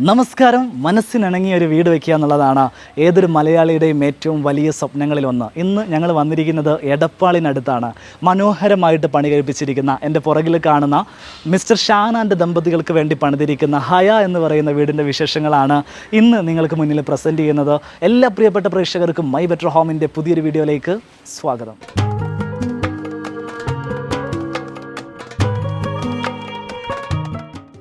നമസ്കാരം. മനസ്സിനിണങ്ങിയ ഒരു വീട് വയ്ക്കുക എന്നുള്ളതാണ് ഏതൊരു മലയാളിയുടെയും ഏറ്റവും വലിയ സ്വപ്നങ്ങളിലൊന്ന്. ഇന്ന് ഞങ്ങൾ വന്നിരിക്കുന്നത് എടപ്പാളിനടുത്താണ്. മനോഹരമായിട്ട് പണി കഴിപ്പിച്ചിരിക്കുന്ന എൻ്റെ പുറകിൽ കാണുന്ന മിസ്റ്റർ ഷാൻ ആൻഡ് ദമ്പതികൾക്ക് വേണ്ടി പണിതിരിക്കുന്ന ഹയ എന്ന് പറയുന്ന വീടിൻ്റെ വിശേഷങ്ങളാണ് ഇന്ന് നിങ്ങൾക്ക് മുന്നിൽ പ്രസൻറ്റ് ചെയ്യുന്നത്. എല്ലാ പ്രിയപ്പെട്ട പ്രേക്ഷകർക്കും മൈ ബെറ്റർ ഹോമിൻ്റെ പുതിയൊരു വീഡിയോയിലേക്ക് സ്വാഗതം.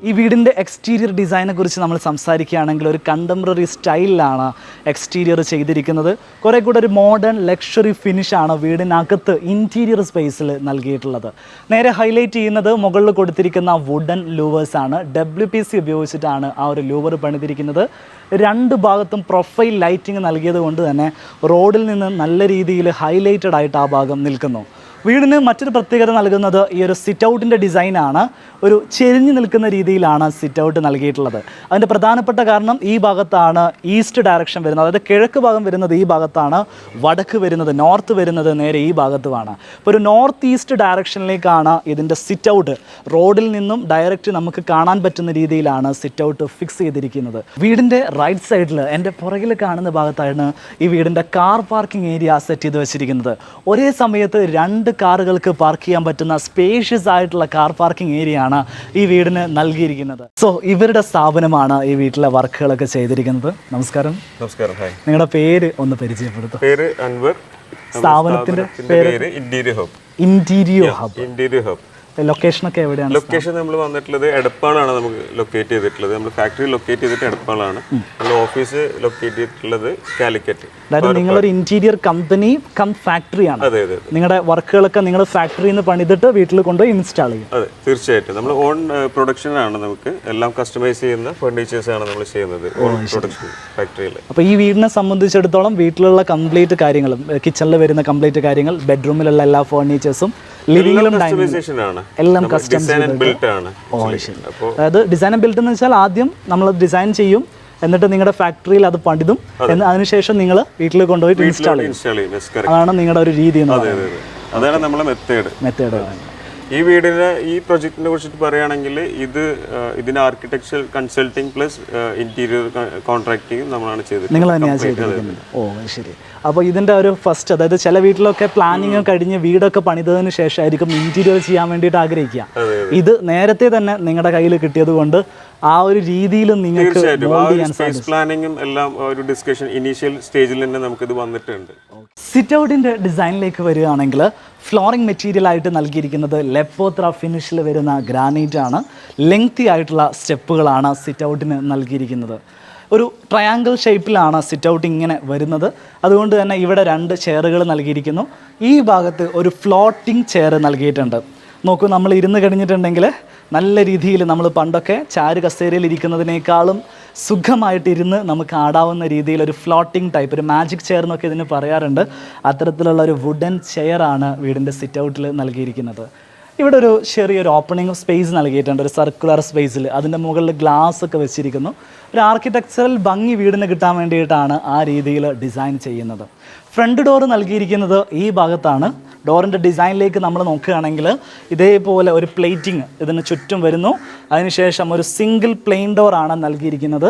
ഈ വീടിൻ്റെ എക്സ്റ്റീരിയർ ഡിസൈനെ കുറിച്ച് നമ്മൾ സംസാരിക്കുകയാണെങ്കിൽ ഒരു കണ്ടംപററി സ്റ്റൈലിലാണ് എക്സ്റ്റീരിയർ ചെയ്തിരിക്കുന്നത്. കുറേ കൂടെ ഒരു മോഡേൺ ലക്ഷറി ഫിനിഷാണ് വീടിനകത്ത് ഇൻറ്റീരിയർ സ്പേസിൽ നൽകിയിട്ടുള്ളത്. നേരെ ഹൈലൈറ്റ് ചെയ്യുന്നത് മുകളിൽ കൊടുത്തിരിക്കുന്ന വുഡൻ ലൂവേഴ്സാണ്. WPC ഉപയോഗിച്ചിട്ടാണ് ആ ഒരു ലൂവർ പണിതിരിക്കുന്നത്. രണ്ട് ഭാഗത്തും പ്രൊഫൈൽ ലൈറ്റിംഗ് നൽകിയത് കൊണ്ട് തന്നെ റോഡിൽ നിന്ന് നല്ല രീതിയിൽ ഹൈലൈറ്റഡ് ആയിട്ട് ആ ഭാഗം നിൽക്കുന്നു. വീടിന് മറ്റൊരു പ്രത്യേകത നൽകുന്നത് ഈ ഒരു സിറ്റ് ഔട്ടിൻ്റെ ഡിസൈനാണ്. ഒരു ചെരിഞ്ഞു നിൽക്കുന്ന രീതിയിലാണ് സിറ്റ് ഔട്ട് നൽകിയിട്ടുള്ളത്. അതിൻ്റെ പ്രധാനപ്പെട്ട കാരണം ഈ ഭാഗത്താണ് ഈസ്റ്റ് ഡയറക്ഷൻ വരുന്നത്, അതായത് കിഴക്ക് ഭാഗം വരുന്നത് ഈ ഭാഗത്താണ്, വടക്ക് വരുന്നത് നോർത്ത് വരുന്നത് നേരെ ഈ ഭാഗത്തുമാണ്. അപ്പോൾ ഒരു നോർത്ത് ഈസ്റ്റ് ഡയറക്ഷനിലേക്കാണ് ഇതിൻ്റെ സിറ്റ് ഔട്ട്. റോഡിൽ നിന്നും ഡയറക്റ്റ് നമുക്ക് കാണാൻ പറ്റുന്ന രീതിയിലാണ് സിറ്റ് ഔട്ട് ഫിക്സ് ചെയ്തിരിക്കുന്നത്. വീടിൻ്റെ റൈറ്റ് സൈഡിൽ എൻ്റെ പുറകിൽ കാണുന്ന ഭാഗത്താണ് ഈ വീടിൻ്റെ കാർ പാർക്കിംഗ് ഏരിയ സെറ്റ് ചെയ്ത് വെച്ചിരിക്കുന്നത്. ഒരേ സമയത്ത് രണ്ട് കാറുകൾക്ക് പാർക്ക് ചെയ്യാൻ പറ്റുന്ന സ്പേഷ്യസ് ആയിട്ടുള്ള കാർ പാർക്കിംഗ് ഏരിയ ആണ് ഈ വീടിന് നൽകിയിരിക്കുന്നത്. സോ ഇവരുടെ സ്ഥാപനമാണ് ഈ വീട്ടിലെ വർക്കുകളൊക്കെ ചെയ്തിരിക്കുന്നത്. നമസ്കാരം. നമസ്കാരം. ഹായ്. നിങ്ങളുടെ പേര് ഒന്ന് പരിചയപ്പെടുത്തും. പേര് അൻവർ. സ്ഥാപനത്തിന്റെ പേര് interior hub. Interior hub. Interior hub. ലൊക്കേഷനൊക്കെ എവിടെയാണ്? ലൊക്കേഷൻ നമ്മൾ വന്നിട്ടുള്ളത് എടപ്പാളാണ്. നമുക്ക് ലൊക്കേറ്റ് ചെയ്തിട്ടുള്ളത് നമ്മൾ ഫാക്ടറി ലൊക്കേറ്റ് ചെയ്തിട്ട് എടപ്പാളാണ്. നമ്മൾ ഓഫീസ് ലൊക്കേറ്റ് ചെയ്തിട്ടുള്ളത് കാലിക്കറ്റ്. അതായത് നിങ്ങളൊരു ഇന്റീരിയർ കമ്പനി കം ഫാക്ടറിയാണ്. അതെ അതെ. നിങ്ങളുടെ വർക്കുകളൊക്കെ നിങ്ങൾ ഫാക്ടറിയിൽ നിന്ന് പണിതിട്ട് വീട്ടിൽ കൊണ്ടുപോയി ഇൻസ്റ്റാൾ ചെയ്യും? അതെ, തീർച്ചയായിട്ടും. നമ്മൾ ഓൺ പ്രൊഡക്ഷൻ ആണ്. നമുക്ക് എല്ലാം കസ്റ്റമൈസ് ചെയ്യുന്ന ഫർണിച്ചേഴ്സ് ആണ് നമ്മൾ ചെയ്യുന്നത് ഓൺ പ്രൊഡക്ഷൻ ഫാക്ടറിയിൽ. അപ്പോൾ ഈ വീടിനെ സംബന്ധിച്ചിടത്തോളം വീട്ടിലുള്ള കംപ്ലീറ്റ് കാര്യങ്ങളും, കിച്ചണിൽ വരുന്ന കംപ്ലീറ്റ് കാര്യങ്ങൾ, ബെഡ്റൂമിലുള്ള എല്ലാ ഫർണിച്ചേഴ്സും, ലിവിംഗിലും എല്ലാം കസ്റ്റം ബിൽറ്റ് ആണ്. അതായത് ഡിസൈൻ ബിൽറ്റ് എന്ന് വെച്ചാൽ ആദ്യം നമ്മൾ ഡിസൈൻ ചെയ്യും, എന്നിട്ട് നിങ്ങളുടെ ഫാക്ടറിയിൽ അത് പണിതും, അതിനുശേഷം നിങ്ങൾ വീട്ടിൽ കൊണ്ടുപോയി ഇൻസ്റ്റാൾ ചെയ്യും. അതാണ് നിങ്ങളുടെ ഒരു രീതി. അതാണ് നമ്മളെ മെത്തേഡ്. ഈ വീടിന് ഈ പ്രൊജക്റ്റിനെ കുറിച്ചിട്ട് പറയുകയാണെങ്കിൽ ഇതിന് architectural consulting plus interior contracting നമ്മളാണ് ചെയ്തത്. നിങ്ങൾ തന്നെയാണ് ചെയ്തിരിക്കുന്നത്. ഓ ശരി. അപ്പോൾ ഇതിൻ്റെ ഒരു ഫസ്റ്റ്, അതായത് ചില വീട്ടിലൊക്കെ പ്ലാനിങ് കഴിഞ്ഞ് വീടൊക്കെ പണിതതിന് ശേഷമായിരിക്കും ഇന്റീരിയർ ചെയ്യാൻ വേണ്ടിയിട്ട് ആഗ്രഹിക്കുക. ഇത് നേരത്തെ തന്നെ നിങ്ങളുടെ കയ്യിൽ കിട്ടിയത് കൊണ്ട് ആ ഒരു രീതിയിലും നിങ്ങൾക്ക് പ്ലാനിങ്ങും എല്ലാം ഒരു ഡിസ്കഷൻ ഇനീഷ്യൽ സ്റ്റേജിൽ തന്നെ നമുക്കിത് വന്നിട്ടുണ്ട്. സിറ്റ് ഔട്ടിൻ്റെ ഡിസൈനിലേക്ക് വരികയാണെങ്കിൽ ഫ്ലോറിംഗ് മെറ്റീരിയൽ ആയിട്ട് നൽകിയിരിക്കുന്നത് ലെപ്പോത്ര ഫിനിഷിൽ വരുന്ന ഗ്രാനൈറ്റ് ആണ്. ലെങ്തി ആയിട്ടുള്ള സ്റ്റെപ്പുകളാണ് സിറ്റ് ഔട്ടിന് നൽകിയിരിക്കുന്നത്. ഒരു ട്രയാങ്കിൾ ഷേപ്പിലാണ് സിറ്റ് ഔട്ട് ഇങ്ങനെ വരുന്നത്. അതുകൊണ്ട് തന്നെ ഇവിടെ 2 ചെയറുകൾ നൽകിയിരിക്കുന്നു. ഈ ഭാഗത്ത് ഒരു ഫ്ലോട്ടിംഗ് ചെയർ നൽകിയിട്ടുണ്ട്. നോക്കൂ, നമ്മൾ ഇരുന്ന് കഴിഞ്ഞിട്ടുണ്ടെങ്കിൽ നല്ല രീതിയിൽ നമ്മൾ പണ്ടൊക്കെ ചാരു കസേരയിൽ ഇരിക്കുന്നതിനേക്കാളും സുഖമായിട്ടിരുന്ന് നമുക്ക് ആടാവുന്ന രീതിയിൽ ഒരു ഫ്ലോട്ടിംഗ് ടൈപ്പ്, ഒരു മാജിക് ചെയർ എന്നൊക്കെ ഇതിന് പറയാറുണ്ട്. അത്തരത്തിലുള്ള ഒരു വുഡൻ ചെയറാണ് വീടിൻ്റെ സിറ്റ് ഔട്ടിൽ നൽകിയിരിക്കുന്നത്. ഇവിടെ ഒരു ചെറിയൊരു ഓപ്പണിംഗ് സ്പേസ് നൽകിയിട്ടുണ്ട്, ഒരു സർക്കുലർ സ്പേസിൽ. അതിൻ്റെ മുകളിൽ ഗ്ലാസ് ഒക്കെ വെച്ചിരിക്കുന്നു. ഒരു ആർക്കിടെക്ചറൽ ഭംഗി വീടിന് കിട്ടാൻ വേണ്ടിയിട്ടാണ് ആ രീതിയിൽ ഡിസൈൻ ചെയ്യുന്നത്. ഫ്രണ്ട് ഡോർ നൽകിയിരിക്കുന്നത് ഈ ഭാഗത്താണ്. ഡോറിൻ്റെ ഡിസൈനിലേക്ക് നമ്മൾ നോക്കുകയാണെങ്കിൽ ഇതേപോലെ ഒരു പ്ലേറ്റിംഗ് ഇതിന് ചുറ്റും വരുന്നു. അതിനുശേഷം ഒരു സിംഗിൾ പ്ലെയിൻ ഡോറാണ് നൽകിയിരിക്കുന്നത്.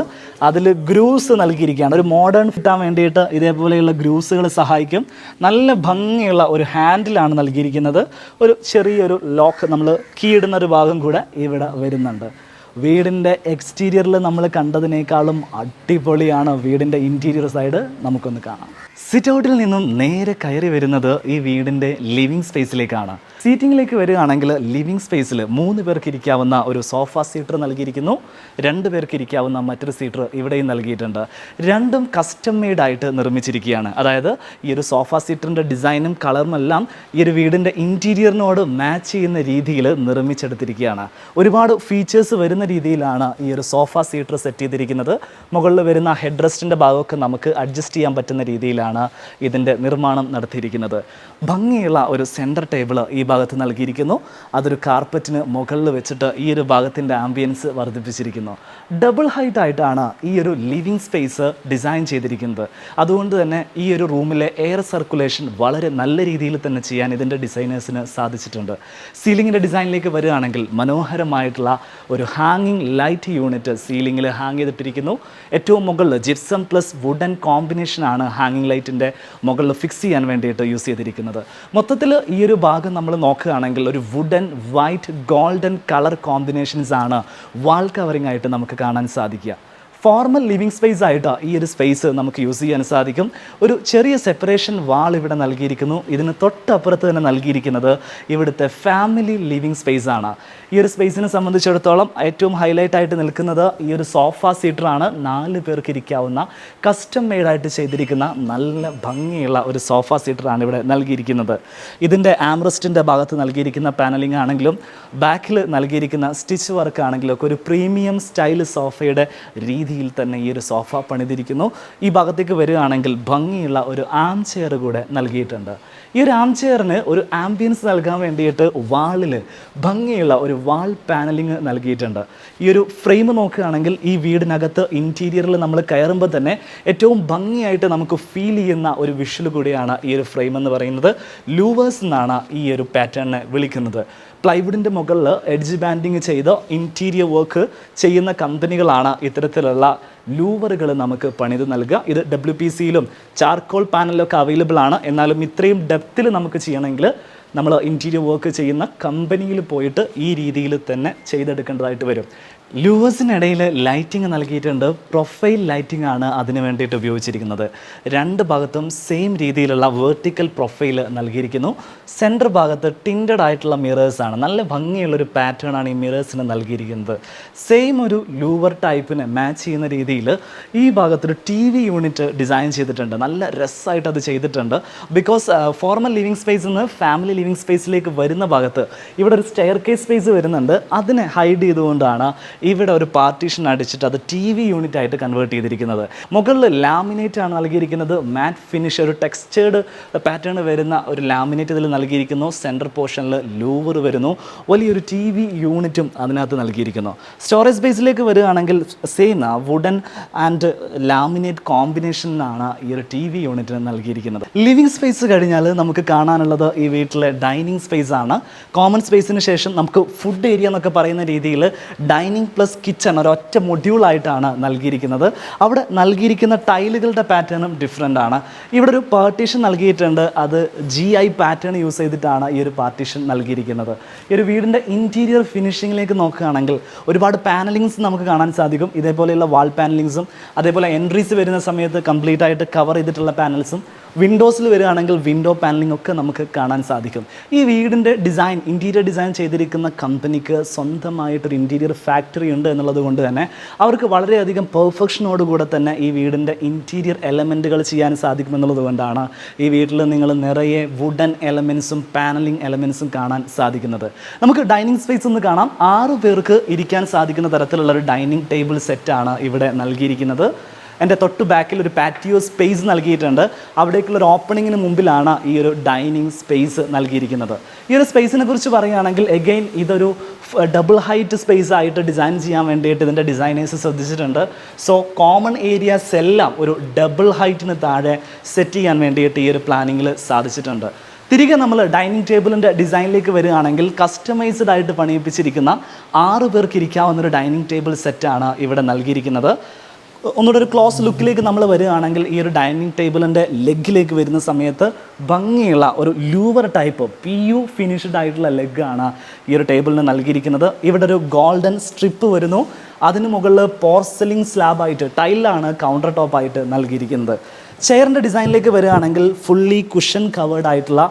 അതിൽ ഗ്രൂസ് നൽകിയിരിക്കുകയാണ്. ഒരു മോഡേൺ കിട്ടാൻ വേണ്ടിയിട്ട് ഇതേപോലെയുള്ള ഗ്രൂസുകൾ സഹായിക്കും. നല്ല ഭംഗിയുള്ള ഒരു ഹാൻഡിലാണ് നൽകിയിരിക്കുന്നത്. ഒരു ചെറിയൊരു ലോക്ക്, നമ്മൾ കീ ഇടുന്നൊരു ഭാഗം കൂടെ ഇവിടെ വരുന്നുണ്ട്. വീടിൻ്റെ എക്സ്റ്റീരിയറിൽ നമ്മൾ കണ്ടതിനേക്കാളും അടിപൊളിയാണ് വീടിൻ്റെ ഇൻറ്റീരിയർ സൈഡ്. നമുക്കൊന്ന് കാണാം. സിറ്റ് ഔട്ടിൽ നിന്നും നേരെ കയറി വരുന്നത് ഈ വീടിൻ്റെ ലിവിങ് സ്പേസിലേക്കാണ്. സീറ്റിങ്ങിലേക്ക് വരികയാണെങ്കിൽ ലിവിങ് സ്പേസിൽ 3 പേർക്ക് ഇരിക്കാവുന്ന ഒരു സോഫ സീറ്റർ നൽകിയിരിക്കുന്നു. 2 പേർക്ക് ഇരിക്കാവുന്ന മറ്റൊരു സീറ്റർ ഇവിടെയും നൽകിയിട്ടുണ്ട്. രണ്ടും കസ്റ്റം മെയ്ഡായിട്ട് നിർമ്മിച്ചിരിക്കുകയാണ്. അതായത് ഈ ഒരു സോഫ സീറ്ററിൻ്റെ ഡിസൈനും കളറും എല്ലാം ഈ ഒരു വീടിൻ്റെ ഇൻറ്റീരിയറിനോട് മാച്ച് ചെയ്യുന്ന രീതിയിൽ നിർമ്മിച്ചെടുത്തിരിക്കുകയാണ്. ഒരുപാട് ഫീച്ചേഴ്സ് വരുന്ന രീതിയിലാണ് ഈ ഒരു സോഫ സീറ്റർ സെറ്റ് ചെയ്തിരിക്കുന്നത്. മുകളിൽ വരുന്ന ഹെഡ് റെസ്റ്റിൻ്റെ ഭാഗമൊക്കെ നമുക്ക് അഡ്ജസ്റ്റ് ചെയ്യാൻ പറ്റുന്ന രീതിയിലാണ് ഇതിൻ്റെ നിർമ്മാണം നടത്തിയിരിക്കുന്നത്. ഭംഗിയുള്ള ഒരു സെൻറ്റർ ടേബിൾ ഈ ഭാഗത്ത് നൽകിയിരിക്കുന്നു. അതൊരു കാർപ്പറ്റിന് മുകളിൽ വെച്ചിട്ട് ഈ ഒരു ഭാഗത്തിൻ്റെ ആംബിയൻസ് വർദ്ധിപ്പിച്ചിരിക്കുന്നു. ഡബിൾ ഹൈറ്റ് ആയിട്ടാണ് ഈ ഒരു ലിവിങ് സ്പേസ് ഡിസൈൻ ചെയ്തിരിക്കുന്നത്. അതുകൊണ്ട് തന്നെ ഈ ഒരു റൂമിലെ എയർ സർക്കുലേഷൻ വളരെ നല്ല രീതിയിൽ തന്നെ ചെയ്യാൻ ഇതിൻ്റെ ഡിസൈനേഴ്സിന് സാധിച്ചിട്ടുണ്ട്. സീലിങ്ങിൻ്റെ ഡിസൈനിലേക്ക് വരികയാണെങ്കിൽ മനോഹരമായിട്ടുള്ള ഒരു ഹാങ്ങിങ് ലൈറ്റ് യൂണിറ്റ് സീലിങ്ങിൽ ഹാങ് ചെയ്തിട്ടിരിക്കുന്നു. ഏറ്റവും മുകളിൽ ജിപ്സം പ്ലസ് വുഡൻ കോമ്പിനേഷനാണ് ഹാങ്ങിങ് ലൈറ്റിൻ്റെ മുകളിൽ ഫിക്സ് ചെയ്യാൻ വേണ്ടിയിട്ട് യൂസ് ചെയ്തിരിക്കുന്നത്. മൊത്തത്തിൽ ഈ ഒരു ഭാഗം നമ്മൾ നോക്കുകയാണെങ്കിൽ ഒരു wooden white golden colour combinations ആണ് വാൾ കവറിംഗ് ആയിട്ട് നമുക്ക് കാണാൻ സാധിക്കുക. ഫോർമൽ ലിവിങ് സ്പേസ് ആയിട്ട് ഈ ഒരു സ്പേസ് നമുക്ക് യൂസ് ചെയ്യാൻ സാധിക്കും. ഒരു ചെറിയ സെപ്പറേഷൻ വാൾ ഇവിടെ നൽകിയിരിക്കുന്നു. ഇതിന് തൊട്ടപ്പുറത്ത് തന്നെ നൽകിയിരിക്കുന്നത് ഇവിടുത്തെ ഫാമിലി ലിവിങ് സ്പേസ് ആണ്. ഈ ഒരു സ്പേസിനെ സംബന്ധിച്ചിടത്തോളം ഏറ്റവും ഹൈലൈറ്റ് ആയിട്ട് നിൽക്കുന്നത് ഈ ഒരു സോഫ സീറ്ററാണ്. 4 പേർക്ക് ഇരിക്കാവുന്ന കസ്റ്റം മെയ്ഡായിട്ട് ചെയ്തിരിക്കുന്ന നല്ല ഭംഗിയുള്ള ഒരു സോഫ സീറ്ററാണ് ഇവിടെ നൽകിയിരിക്കുന്നത്. ഇതിൻ്റെ ആംറസ്റ്റിൻ്റെ ഭാഗത്ത് നൽകിയിരിക്കുന്ന പാനലിംഗ് ആണെങ്കിലും ബാക്കിൽ നൽകിയിരിക്കുന്ന സ്റ്റിച്ച് വർക്ക് ആണെങ്കിലും ഒക്കെ ഒരു പ്രീമിയം സ്റ്റൈൽ സോഫയുടെ രീതിയിൽ തന്നെ ഈ ഒരു സോഫ പണിതിരിക്കുന്നു. ഈ ഭാഗത്തേക്ക് വരികയാണെങ്കിൽ ഭംഗിയുള്ള ഒരു ആം ചെയർ കൂടെ നൽകിയിട്ടുണ്ട്. ഈ ഒരു ആം ചെയറിന് ഒരു ആംബിയൻസ് നൽകാൻ വേണ്ടിയിട്ട് വാളിൽ ഭംഗിയുള്ള ഒരു വാൾ പാനലിംഗ് നൽകിയിട്ടുണ്ട്. ഈ ഒരു ഫ്രെയിം നോക്കുകയാണെങ്കിൽ ഈ വീടിനകത്ത് ഇൻറ്റീരിയറിൽ നമ്മൾ കയറുമ്പോൾ തന്നെ ഏറ്റവും ഭംഗിയായിട്ട് നമുക്ക് ഫീൽ ചെയ്യുന്ന ഒരു വിഷ്വൽ കൂടിയാണ് ഈ ഒരു ഫ്രെയിം എന്ന് പറയുന്നത്. ലൂവേഴ്സ് എന്നാണ് ഈ ഒരു പാറ്റേണിനെ വിളിക്കുന്നത്. പ്ലൈവുഡിൻ്റെ മുകളിൽ എഡ്ജ് ബാൻഡിങ് ചെയ്ത് ഇൻറ്റീരിയർ വർക്ക് ചെയ്യുന്ന കമ്പനികളാണ് ഇത്തരത്തിലുള്ള ലൂവറുകൾ നമുക്ക് പണിത് നൽകുക. ഇത് WPCയിലും ചാർക്കോൾ പാനലിലൊക്കെ അവൈലബിൾ ആണ്. എന്നാലും ഇത്രയും ഡെപ്തിൽ നമുക്ക് ചെയ്യണമെങ്കിൽ നമ്മൾ ഇൻറ്റീരിയർ വർക്ക് ചെയ്യുന്ന കമ്പനിയിൽ പോയിട്ട് ഈ രീതിയിൽ തന്നെ ചെയ്തെടുക്കേണ്ടതായിട്ട് വരും. ലൂവേഴ്സിനിടയിൽ ലൈറ്റിംഗ് നൽകിയിട്ടുണ്ട്. പ്രൊഫൈൽ ലൈറ്റിംഗ് ആണ് അതിന് വേണ്ടിയിട്ട് ഉപയോഗിച്ചിരിക്കുന്നത്. 2 ഭാഗത്തും സെയിം രീതിയിലുള്ള വേർട്ടിക്കൽ പ്രൊഫൈൽ നൽകിയിരിക്കുന്നു. സെൻറ്റർ ഭാഗത്ത് ടിൻറ്റഡ് ആയിട്ടുള്ള മിറേഴ്സാണ്. നല്ല ഭംഗിയുള്ളൊരു പാറ്റേൺ ആണ് ഈ മിറേഴ്സിന് നൽകിയിരിക്കുന്നത്. സെയിം ഒരു ലൂവർ ടൈപ്പിന് മാച്ച് ചെയ്യുന്ന രീതിയിൽ ഈ ഭാഗത്തൊരു TV യൂണിറ്റ് ഡിസൈൻ ചെയ്തിട്ടുണ്ട്. നല്ല രസമായിട്ട് അത് ചെയ്തിട്ടുണ്ട്. ബിക്കോസ് ഫോർമൽ ലിവിങ് സ്പേസിൽ നിന്ന് ഫാമിലി ലിവിങ് സ്പേസിലേക്ക് വരുന്ന ഭാഗത്ത് ഇവിടെ ഒരു സ്റ്റെയർ കേസ് സ്പേസ് വരുന്നുണ്ട്. അതിനെ ഹൈഡ് ചെയ്തുകൊണ്ടാണ് ഇവിടെ ഒരു പാർട്ടീഷൻ അടിച്ചിട്ട് അത് TV യൂണിറ്റ് ആയിട്ട് കൺവേർട്ട് ചെയ്തിരിക്കുന്നത്. മുകളിൽ ലാമിനേറ്റ് ആണ് നൽകിയിരിക്കുന്നത്. മാറ്റ് ഫിനിഷ് ഒരു ടെക്സ്ചേർഡ് പാറ്റേൺ വരുന്ന ഒരു ലാമിനേറ്റ് ഇതിൽ നൽകിയിരിക്കുന്നു. സെൻറ്റർ പോർഷനിൽ ലൂവർ വരുന്നു. വലിയൊരു TV യൂണിറ്റും അതിനകത്ത് നൽകിയിരിക്കുന്നു. സ്റ്റോറേജ് സ്പേസിലേക്ക് വരികയാണെങ്കിൽ സെയിം വുഡൻ ആൻഡ് ലാമിനേറ്റ് കോമ്പിനേഷനാണ് ഈ ഒരു TV യൂണിറ്റിന് നൽകിയിരിക്കുന്നത്. ലിവിങ് സ്പേസ് കഴിഞ്ഞാൽ നമുക്ക് കാണാനുള്ളത് ഈ വീട്ടിലെ ഡൈനിങ് സ്പേസ് ആണ്. കോമൺ സ്പേസിന് ശേഷം നമുക്ക് ഫുഡ് ഏരിയ എന്നൊക്കെ പറയുന്ന രീതിയിൽ ഡൈനിങ് പ്ലസ് കിച്ചൺ ഒരൊറ്റ മൊഡ്യൂളായിട്ടാണ് നൽകിയിരിക്കുന്നത്. അവിടെ നൽകിയിരിക്കുന്ന ടൈലുകളുടെ പാറ്റേണും ഡിഫറെൻ്റ് ആണ്. ഇവിടെ ഒരു പാർട്ടീഷൻ നൽകിയിട്ടുണ്ട്. അത് GI പാറ്റേൺ യൂസ് ചെയ്തിട്ടാണ് ഈ ഒരു പാർട്ടീഷൻ നൽകിയിരിക്കുന്നത്. ഈ ഒരു വീടിൻ്റെ ഇൻറ്റീരിയർ ഫിനിഷിങ്ങിലേക്ക് നോക്കുകയാണെങ്കിൽ ഒരുപാട് പാനലിങ്സ് നമുക്ക് കാണാൻ സാധിക്കും. ഇതേപോലെയുള്ള വാൾ പാനലിങ്സും അതേപോലെ എൻട്രീസ് വരുന്ന സമയത്ത് കംപ്ലീറ്റ് ആയിട്ട് കവർ ചെയ്തിട്ടുള്ള പാനൽസും വിൻഡോസിൽ വരികയാണെങ്കിൽ വിൻഡോ പാനലിംഗ് ഒക്കെ നമുക്ക് കാണാൻ സാധിക്കും. ഈ വീടിൻ്റെ ഡിസൈൻ ഇൻറ്റീരിയർ ഡിസൈൻ ചെയ്തിരിക്കുന്ന കമ്പനിക്ക് സ്വന്തമായിട്ടൊരു ഇൻറ്റീരിയർ ഫാക്ടറി ഉണ്ട് എന്നുള്ളത് കൊണ്ട് തന്നെ അവർക്ക് വളരെയധികം പെർഫെക്ഷനോടുകൂടെ തന്നെ ഈ വീടിൻ്റെ ഇൻറ്റീരിയർ എലമെൻറ്റുകൾ ചെയ്യാൻ സാധിക്കുമെന്നുള്ളത് കൊണ്ടാണ് ഈ വീട്ടിൽ നിങ്ങൾ നിറയെ വുഡൻ എലമെൻസും പാനലിംഗ് എലമെൻസും കാണാൻ സാധിക്കുന്നത്. നമുക്ക് ഡൈനിങ് സ്പേസ് ഒന്ന് കാണാം. 6 പേർക്ക് ഇരിക്കാൻ സാധിക്കുന്ന തരത്തിലുള്ള ഒരു ഡൈനിങ് ടേബിൾ സെറ്റാണ് ഇവിടെ നൽകിയിരിക്കുന്നത്. എൻ്റെ തൊട്ട് ബാക്കിൽ ഒരു പാറ്റിയോ സ്പേസ് നൽകിയിട്ടുണ്ട്. അവിടേക്കുള്ളൊരു ഓപ്പണിങ്ങിന് മുമ്പിലാണ് ഈ ഒരു ഡൈനിങ് സ്പേസ് നൽകിയിരിക്കുന്നത്. ഈ ഒരു സ്പേസിനെ കുറിച്ച് പറയുകയാണെങ്കിൽ എഗെയിൻ ഇതൊരു ഡബിൾ ഹൈറ്റ് സ്പേസ് ആയിട്ട് ഡിസൈൻ ചെയ്യാൻ വേണ്ടിയിട്ട് ഇതിൻ്റെ ഡിസൈനേഴ്സ് ശ്രദ്ധിച്ചിട്ടുണ്ട്. സോ കോമൺ ഏരിയാസ് എല്ലാം ഒരു ഡബിൾ ഹൈറ്റിന് താഴെ സെറ്റ് ചെയ്യാൻ വേണ്ടിയിട്ട് ഈ ഒരു പ്ലാനിങ്ങിൽ സാധിച്ചിട്ടുണ്ട്. തിരികെ നമ്മൾ ഡൈനിങ് ടേബിളിൻ്റെ ഡിസൈനിലേക്ക് വരികയാണെങ്കിൽ കസ്റ്റമൈസ്ഡ് ആയിട്ട് പണിയിപ്പിച്ചിരിക്കുന്ന 6 പേർക്ക് ഇരിക്കാവുന്നൊരു ഡൈനിങ് ടേബിൾ സെറ്റാണ് ഇവിടെ നൽകിയിരിക്കുന്നത്. ഒന്നുകൂടെ ഒരു ക്ലോസ് ലുക്കിലേക്ക് നമ്മൾ വരികയാണെങ്കിൽ ഈ ഒരു ഡൈനിങ് ടേബിളിൻ്റെ ലെഗിലേക്ക് വരുന്ന സമയത്ത് ഭംഗിയുള്ള ഒരു ലൂവർ ടൈപ്പ് PU ഫിനിഷ്ഡ് ആയിട്ടുള്ള ലെഗാണ് ഈ ഒരു ടേബിളിന് നൽകിയിരിക്കുന്നത്. ഇവിടെ ഒരു ഗോൾഡൻ സ്ട്രിപ്പ് വരുന്നു. അതിന് മുകളിൽ പോർസലിംഗ് സ്ലാബായിട്ട് ടൈലാണ് കൗണ്ടർ ടോപ്പായിട്ട് നൽകിയിരിക്കുന്നത്. ചെയറിൻ്റെ ഡിസൈനിലേക്ക് വരികയാണെങ്കിൽ ഫുള്ളി കുഷൻ കവേർഡ് ആയിട്ടുള്ള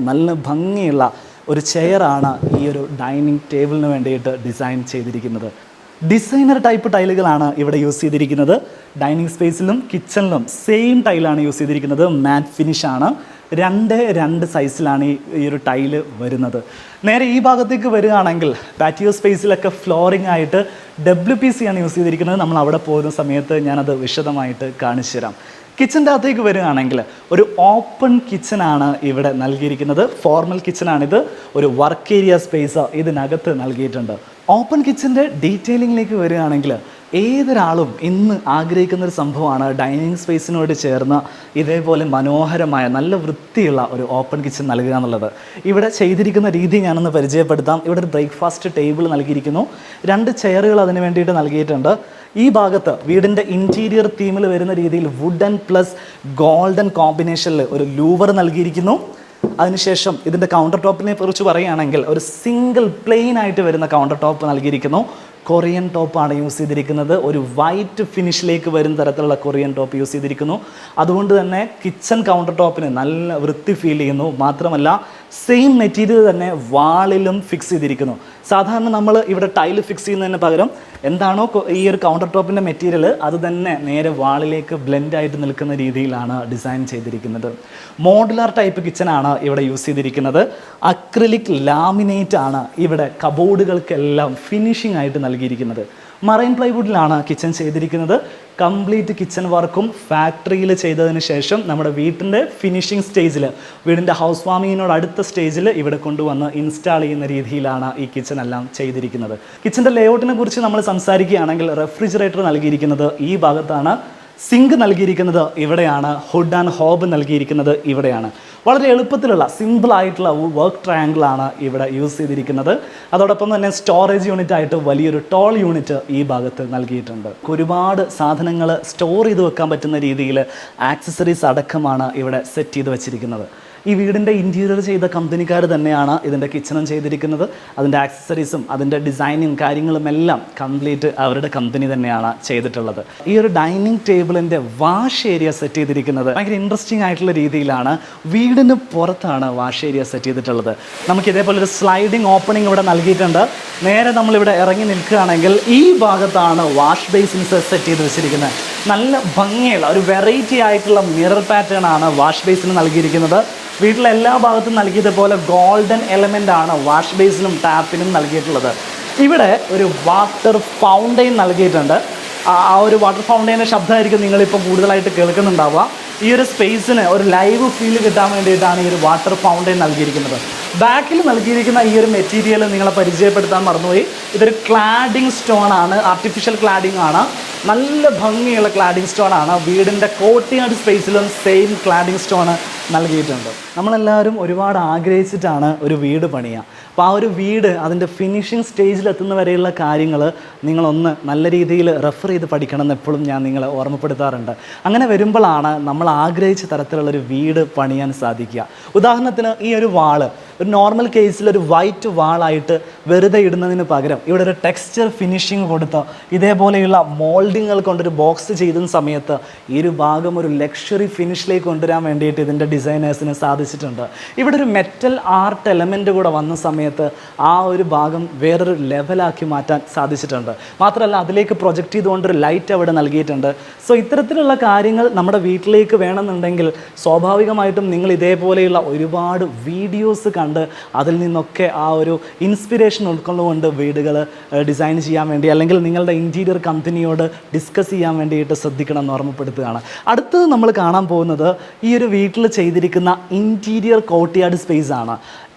നല്ല ഭംഗിയുള്ള ഒരു ചെയറാണ് ഈ ഒരു ഡൈനിങ് ടേബിളിന് വേണ്ടിയിട്ട് ഡിസൈൻ ചെയ്തിരിക്കുന്നത്. ഡിസൈനർ ടൈപ്പ് ടൈലുകളാണ് ഇവിടെ യൂസ് ചെയ്തിരിക്കുന്നത്. ഡൈനിങ് സ്പേസിലും കിച്ചണിലും സെയിം ടൈലാണ് യൂസ് ചെയ്തിരിക്കുന്നത്. മാറ്റ് ഫിനിഷാണ്. രണ്ട് സൈസിലാണ് ഈ ഒരു ടൈല് വരുന്നത്. നേരെ ഈ ഭാഗത്തേക്ക് വരികയാണെങ്കിൽ പാറ്റിയോ സ്പേസിലൊക്കെ ഫ്ലോറിംഗ് ആയിട്ട് WPC ആണ് യൂസ് ചെയ്തിരിക്കുന്നത്. നമ്മൾ അവിടെ പോകുന്ന സമയത്ത് ഞാനത് വിശദമായിട്ട് കാണിച്ചു തരാം. കിച്ചൻ്റെ അകത്തേക്ക് വരികയാണെങ്കിൽ ഒരു ഓപ്പൺ കിച്ചനാണ് ഇവിടെ നൽകിയിരിക്കുന്നത്. ഫോർമൽ കിച്ചനാണിത്. ഒരു വർക്ക് ഏരിയ സ്പേസ് ഇതിനകത്ത് നൽകിയിട്ടുണ്ട്. ഓപ്പൺ കിച്ചൻ്റെ ഡീറ്റെയിലിങ്ങിലേക്ക് വരികയാണെങ്കിൽ ഏതൊരാളും ഇന്ന് ആഗ്രഹിക്കുന്ന ഒരു സംഭവമാണ് ഡൈനിങ് സ്പേസിനോട് ചേർന്ന് ഇതേപോലെ മനോഹരമായ നല്ല വൃത്തിയുള്ള ഒരു ഓപ്പൺ കിച്ചൺ നൽകുക എന്നുള്ളത്. ഇവിടെ ചെയ്തിരിക്കുന്ന രീതി ഞാനൊന്ന് പരിചയപ്പെടുത്താം. ഇവിടെ ഒരു ബ്രേക്ക്ഫാസ്റ്റ് ടേബിൾ നൽകിയിരിക്കുന്നു. 2 ചെയറുകൾ അതിന് വേണ്ടിയിട്ട് നൽകിയിട്ടുണ്ട്. ഈ ഭാഗത്ത് വീടിൻ്റെ ഇൻറ്റീരിയർ തീമിൽ വരുന്ന രീതിയിൽ വുഡൻ പ്ലസ് ഗോൾഡൻ കോമ്പിനേഷനിൽ ഒരു ലൂവർ നൽകിയിരിക്കുന്നു. അതിനുശേഷം ഇതിൻ്റെ കൗണ്ടർ ടോപ്പിനെ കുറിച്ച് പറയുകയാണെങ്കിൽ ഒരു സിംഗിൾ പ്ലെയിൻ ആയിട്ട് വരുന്ന കൗണ്ടർ ടോപ്പ് നൽകിയിരിക്കുന്നു. കൊറിയൻ ടോപ്പാണ് യൂസ് ചെയ്തിരിക്കുന്നത്. ഒരു വൈറ്റ് ഫിനിഷിലേക്ക് വരുന്ന തരത്തിലുള്ള കൊറിയൻ ടോപ്പ് യൂസ് ചെയ്തിരിക്കുന്നു. അതുകൊണ്ട് തന്നെ കിച്ചൺ കൗണ്ടർ ടോപ്പിന് നല്ല വൃത്തി ഫീൽ ചെയ്യുന്നു. മാത്രമല്ല സെയിം മെറ്റീരിയൽ തന്നെ വാളിലും ഫിക്സ് ചെയ്തിരിക്കുന്നു. സാധാരണ നമ്മൾ ഇവിടെ ടൈല് ഫിക്സ് ചെയ്യുന്നതിന് പകരം എന്താണോ ഈ ഒരു കൗണ്ടർ ടോപ്പിൻ്റെ മെറ്റീരിയൽ അത് തന്നെ നേരെ വാളിലേക്ക് ബ്ലെൻഡായിട്ട് നിൽക്കുന്ന രീതിയിലാണ് ഡിസൈൻ ചെയ്തിരിക്കുന്നത്. മോഡുലാർ ടൈപ്പ് കിച്ചനാണ് ഇവിടെ യൂസ് ചെയ്തിരിക്കുന്നത്. അക്രിലിക് ലാമിനേറ്റ് ആണ് ഇവിടെ കബോർഡുകൾക്കെല്ലാം ഫിനിഷിംഗ് ആയിട്ട് നൽകിയിരിക്കുന്നത്. മറൈൻ പ്ലൈവുഡിലാണ് കിച്ചൺ ചെയ്തിരിക്കുന്നത്. കംപ്ലീറ്റ് കിച്ചൺ വർക്കും ഫാക്ടറിയിൽ ചെയ്തതിന് ശേഷം നമ്മുടെ വീട്ടിൻ്റെ ഫിനിഷിംഗ് സ്റ്റേജിൽ, വീടിൻ്റെ ഹൗസ് വാമിങ്ങിനോട് അടുത്ത സ്റ്റേജിൽ ഇവിടെ കൊണ്ടുവന്ന് ഇൻസ്റ്റാൾ ചെയ്യുന്ന രീതിയിലാണ് ഈ കിച്ചൺ എല്ലാം ചെയ്തിരിക്കുന്നത്. കിച്ചൻ്റെ ലേഔട്ടിനെ കുറിച്ച് നമ്മൾ സംസാരിക്കുകയാണെങ്കിൽ റെഫ്രിജറേറ്റർ നൽകിയിരിക്കുന്നത് ഈ ഭാഗത്താണ്. സിങ്ക് നൽകിയിരിക്കുന്നത് ഇവിടെയാണ്. ഹുഡ് ആൻഡ് ഹോബ് നൽകിയിരിക്കുന്നത് ഇവിടെയാണ്. വളരെ എളുപ്പത്തിലുള്ള സിമ്പിളായിട്ടുള്ള വർക്ക് ട്രയാങ്കിളാണ് ഇവിടെ യൂസ് ചെയ്തിരിക്കുന്നത്. അതോടൊപ്പം തന്നെ സ്റ്റോറേജ് യൂണിറ്റ് ആയിട്ട് വലിയൊരു ടോൾ യൂണിറ്റ് ഈ ഭാഗത്ത് നൽകിയിട്ടുണ്ട്. ഒരുപാട് സാധനങ്ങൾ സ്റ്റോർ ചെയ്ത് വെക്കാൻ പറ്റുന്ന രീതിയിൽ ആക്സസറീസ് അടക്കമാണ് ഇവിടെ സെറ്റ് ചെയ്ത് വെച്ചിരിക്കുന്നത്. ഈ വീടിൻ്റെ ഇൻറ്റീരിയർ ചെയ്ത കമ്പനിക്കാർ തന്നെയാണ് ഇതിൻ്റെ കിച്ചണും ചെയ്തിരിക്കുന്നത്. അതിൻ്റെ ആക്സസറീസും അതിൻ്റെ ഡിസൈനും കാര്യങ്ങളും എല്ലാം കംപ്ലീറ്റ് അവരുടെ കമ്പനി തന്നെയാണ് ചെയ്തിട്ടുള്ളത്. ഈ ഒരു ഡൈനിങ് ടേബിളിൻ്റെ വാഷ് ഏരിയ സെറ്റ് ചെയ്തിരിക്കുന്നത് ഭയങ്കര ഇൻട്രസ്റ്റിംഗ് ആയിട്ടുള്ള രീതിയിലാണ്. വീടിന് പുറത്താണ് വാഷ് ഏരിയ സെറ്റ് ചെയ്തിട്ടുള്ളത്. നമുക്ക് ഇതേപോലെ ഒരു സ്ലൈഡിങ് ഓപ്പണിംഗ് ഇവിടെ നൽകിയിട്ടുണ്ട്. നേരെ നമ്മളിവിടെ ഇറങ്ങി നിൽക്കുകയാണെങ്കിൽ ഈ ഭാഗത്താണ് വാഷ് ബേസിൻസ് സെറ്റ് ചെയ്ത് വെച്ചിരിക്കുന്നത്. നല്ല ഭംഗിയുള്ള ഒരു വെറൈറ്റി ആയിട്ടുള്ള മിറർ പാറ്റേൺ ആണ് വാഷ് ബേസിന് നൽകിയിരിക്കുന്നത്. വീട്ടിലെ എല്ലാ ഭാഗത്തും നൽകിയതുപോലെ ഗോൾഡൻ എലമെൻ്റ് ആണ് വാഷ് ബേസിനും ടാപ്പിനും നൽകിയിട്ടുള്ളത്. ഇവിടെ ഒരു വാട്ടർ ഫൗണ്ടെയിൻ നൽകിയിട്ടുണ്ട്. ആ ഒരു വാട്ടർ ഫൗണ്ടെയിൻ്റെ ശബ്ദമായിരിക്കും നിങ്ങളിപ്പോൾ കൂടുതലായിട്ട് കേൾക്കുന്നുണ്ടാവുക. ഈ ഒരു സ്പേസിന് ഒരു ലൈവ് ഫീൽ കിട്ടാൻ വേണ്ടിയിട്ടാണ് ഈ ഒരു വാട്ടർ ഫൗണ്ടെയിൻ നൽകിയിരിക്കുന്നത്. ബാക്കിൽ നൽകിയിരിക്കുന്ന ഈ ഒരു മെറ്റീരിയൽ നിങ്ങളെ പരിചയപ്പെടുത്താൻ മറന്നുപോയി. ഇതൊരു ക്ലാഡിംഗ് സ്റ്റോൺ ആണ്, ആർട്ടിഫിഷ്യൽ ക്ലാഡിംഗ് ആണ്. നല്ല ഭംഗിയുള്ള ക്ലാഡിംഗ് സ്റ്റോൺ ആണ്. വീടിൻ്റെ കോർട്ട്യാർഡ് സ്പേസിലും സെയിം ക്ലാഡിംഗ് സ്റ്റോൺ നൽകിയിട്ടുണ്ട്. നമ്മളെല്ലാവരും ഒരുപാട് ആഗ്രഹിച്ചിട്ടാണ് ഒരു വീട് പണിയുക. അപ്പോൾ ആ ഒരു വീട് അതിൻ്റെ ഫിനിഷിംഗ് സ്റ്റേജിലെത്തുന്ന വരെയുള്ള കാര്യങ്ങൾ നിങ്ങളൊന്ന് നല്ല രീതിയിൽ റെഫർ ചെയ്ത് പഠിക്കണം എന്ന് എപ്പോഴും ഞാൻ നിങ്ങളെ ഓർമ്മപ്പെടുത്താറുണ്ട്. അങ്ങനെ വരുമ്പോഴാണ് നമ്മൾ ആഗ്രഹിച്ച തരത്തിലുള്ളൊരു വീട് പണിയാൻ സാധിക്കുക. ഉദാഹരണത്തിന് ഈ ഒരു വാള് ഒരു നോർമൽ കേസിൽ ഒരു വൈറ്റ് വാളായിട്ട് വെറുതെ ഇടുന്നതിന് പകരം ഇവിടെ ഒരു ടെക്സ്ചർ ഫിനിഷിങ് കൊടുത്ത് ഇതേപോലെയുള്ള മോൾഡിങ്ങൾ കൊണ്ടൊരു ബോക്സ് ചെയ്തുന്ന സമയത്ത് ഈ ഒരു ഭാഗം ഒരു ലക്ഷറി ഫിനിഷിലേക്ക് കൊണ്ടുവരാൻ വേണ്ടിയിട്ട് ഇതിൻ്റെ ഡിസൈനേഴ്സിന് സാധിച്ചിട്ടുണ്ട്. ഇവിടെ ഒരു മെറ്റൽ ആർട്ട് എലമെൻ്റ് കൂടെ വന്ന സമയത്ത് ആ ഒരു ഭാഗം വേറൊരു ലെവലാക്കി മാറ്റാൻ സാധിച്ചിട്ടുണ്ട്. മാത്രമല്ല അതിലേക്ക് പ്രൊജക്റ്റ് ചെയ്തുകൊണ്ടൊരു ലൈറ്റ് അവിടെ നൽകിയിട്ടുണ്ട്. സോ ഇത്തരത്തിലുള്ള കാര്യങ്ങൾ നമ്മുടെ വീട്ടിലേക്ക് വേണമെന്നുണ്ടെങ്കിൽ സ്വാഭാവികമായിട്ടും നിങ്ങൾ ഇതേപോലെയുള്ള ഒരുപാട് വീഡിയോസ് കണ്ട് അതിൽ നിന്നൊക്കെ ആ ഒരു ഇൻസ്പിറേഷൻ ഉൾക്കൊണ്ടുകൊണ്ട് വീടുകൾ ഡിസൈൻ ചെയ്യാൻ വേണ്ടി അല്ലെങ്കിൽ നിങ്ങളുടെ ഇൻറ്റീരിയർ കമ്പനിയോട് ഡിസ്കസ് ചെയ്യാൻ വേണ്ടിയിട്ട് ശ്രദ്ധിക്കണം എന്ന് ഓർമ്മപ്പെടുത്തുകയാണ്. അടുത്തത് നമ്മൾ കാണാൻ പോകുന്നത് ഈ ഒരു വീട്ടിൽ ചെയ്തിരിക്കുന്ന ഇൻറ്റീരിയർ കോർട്ട്യാർഡ് സ്പേസ് ആണ്.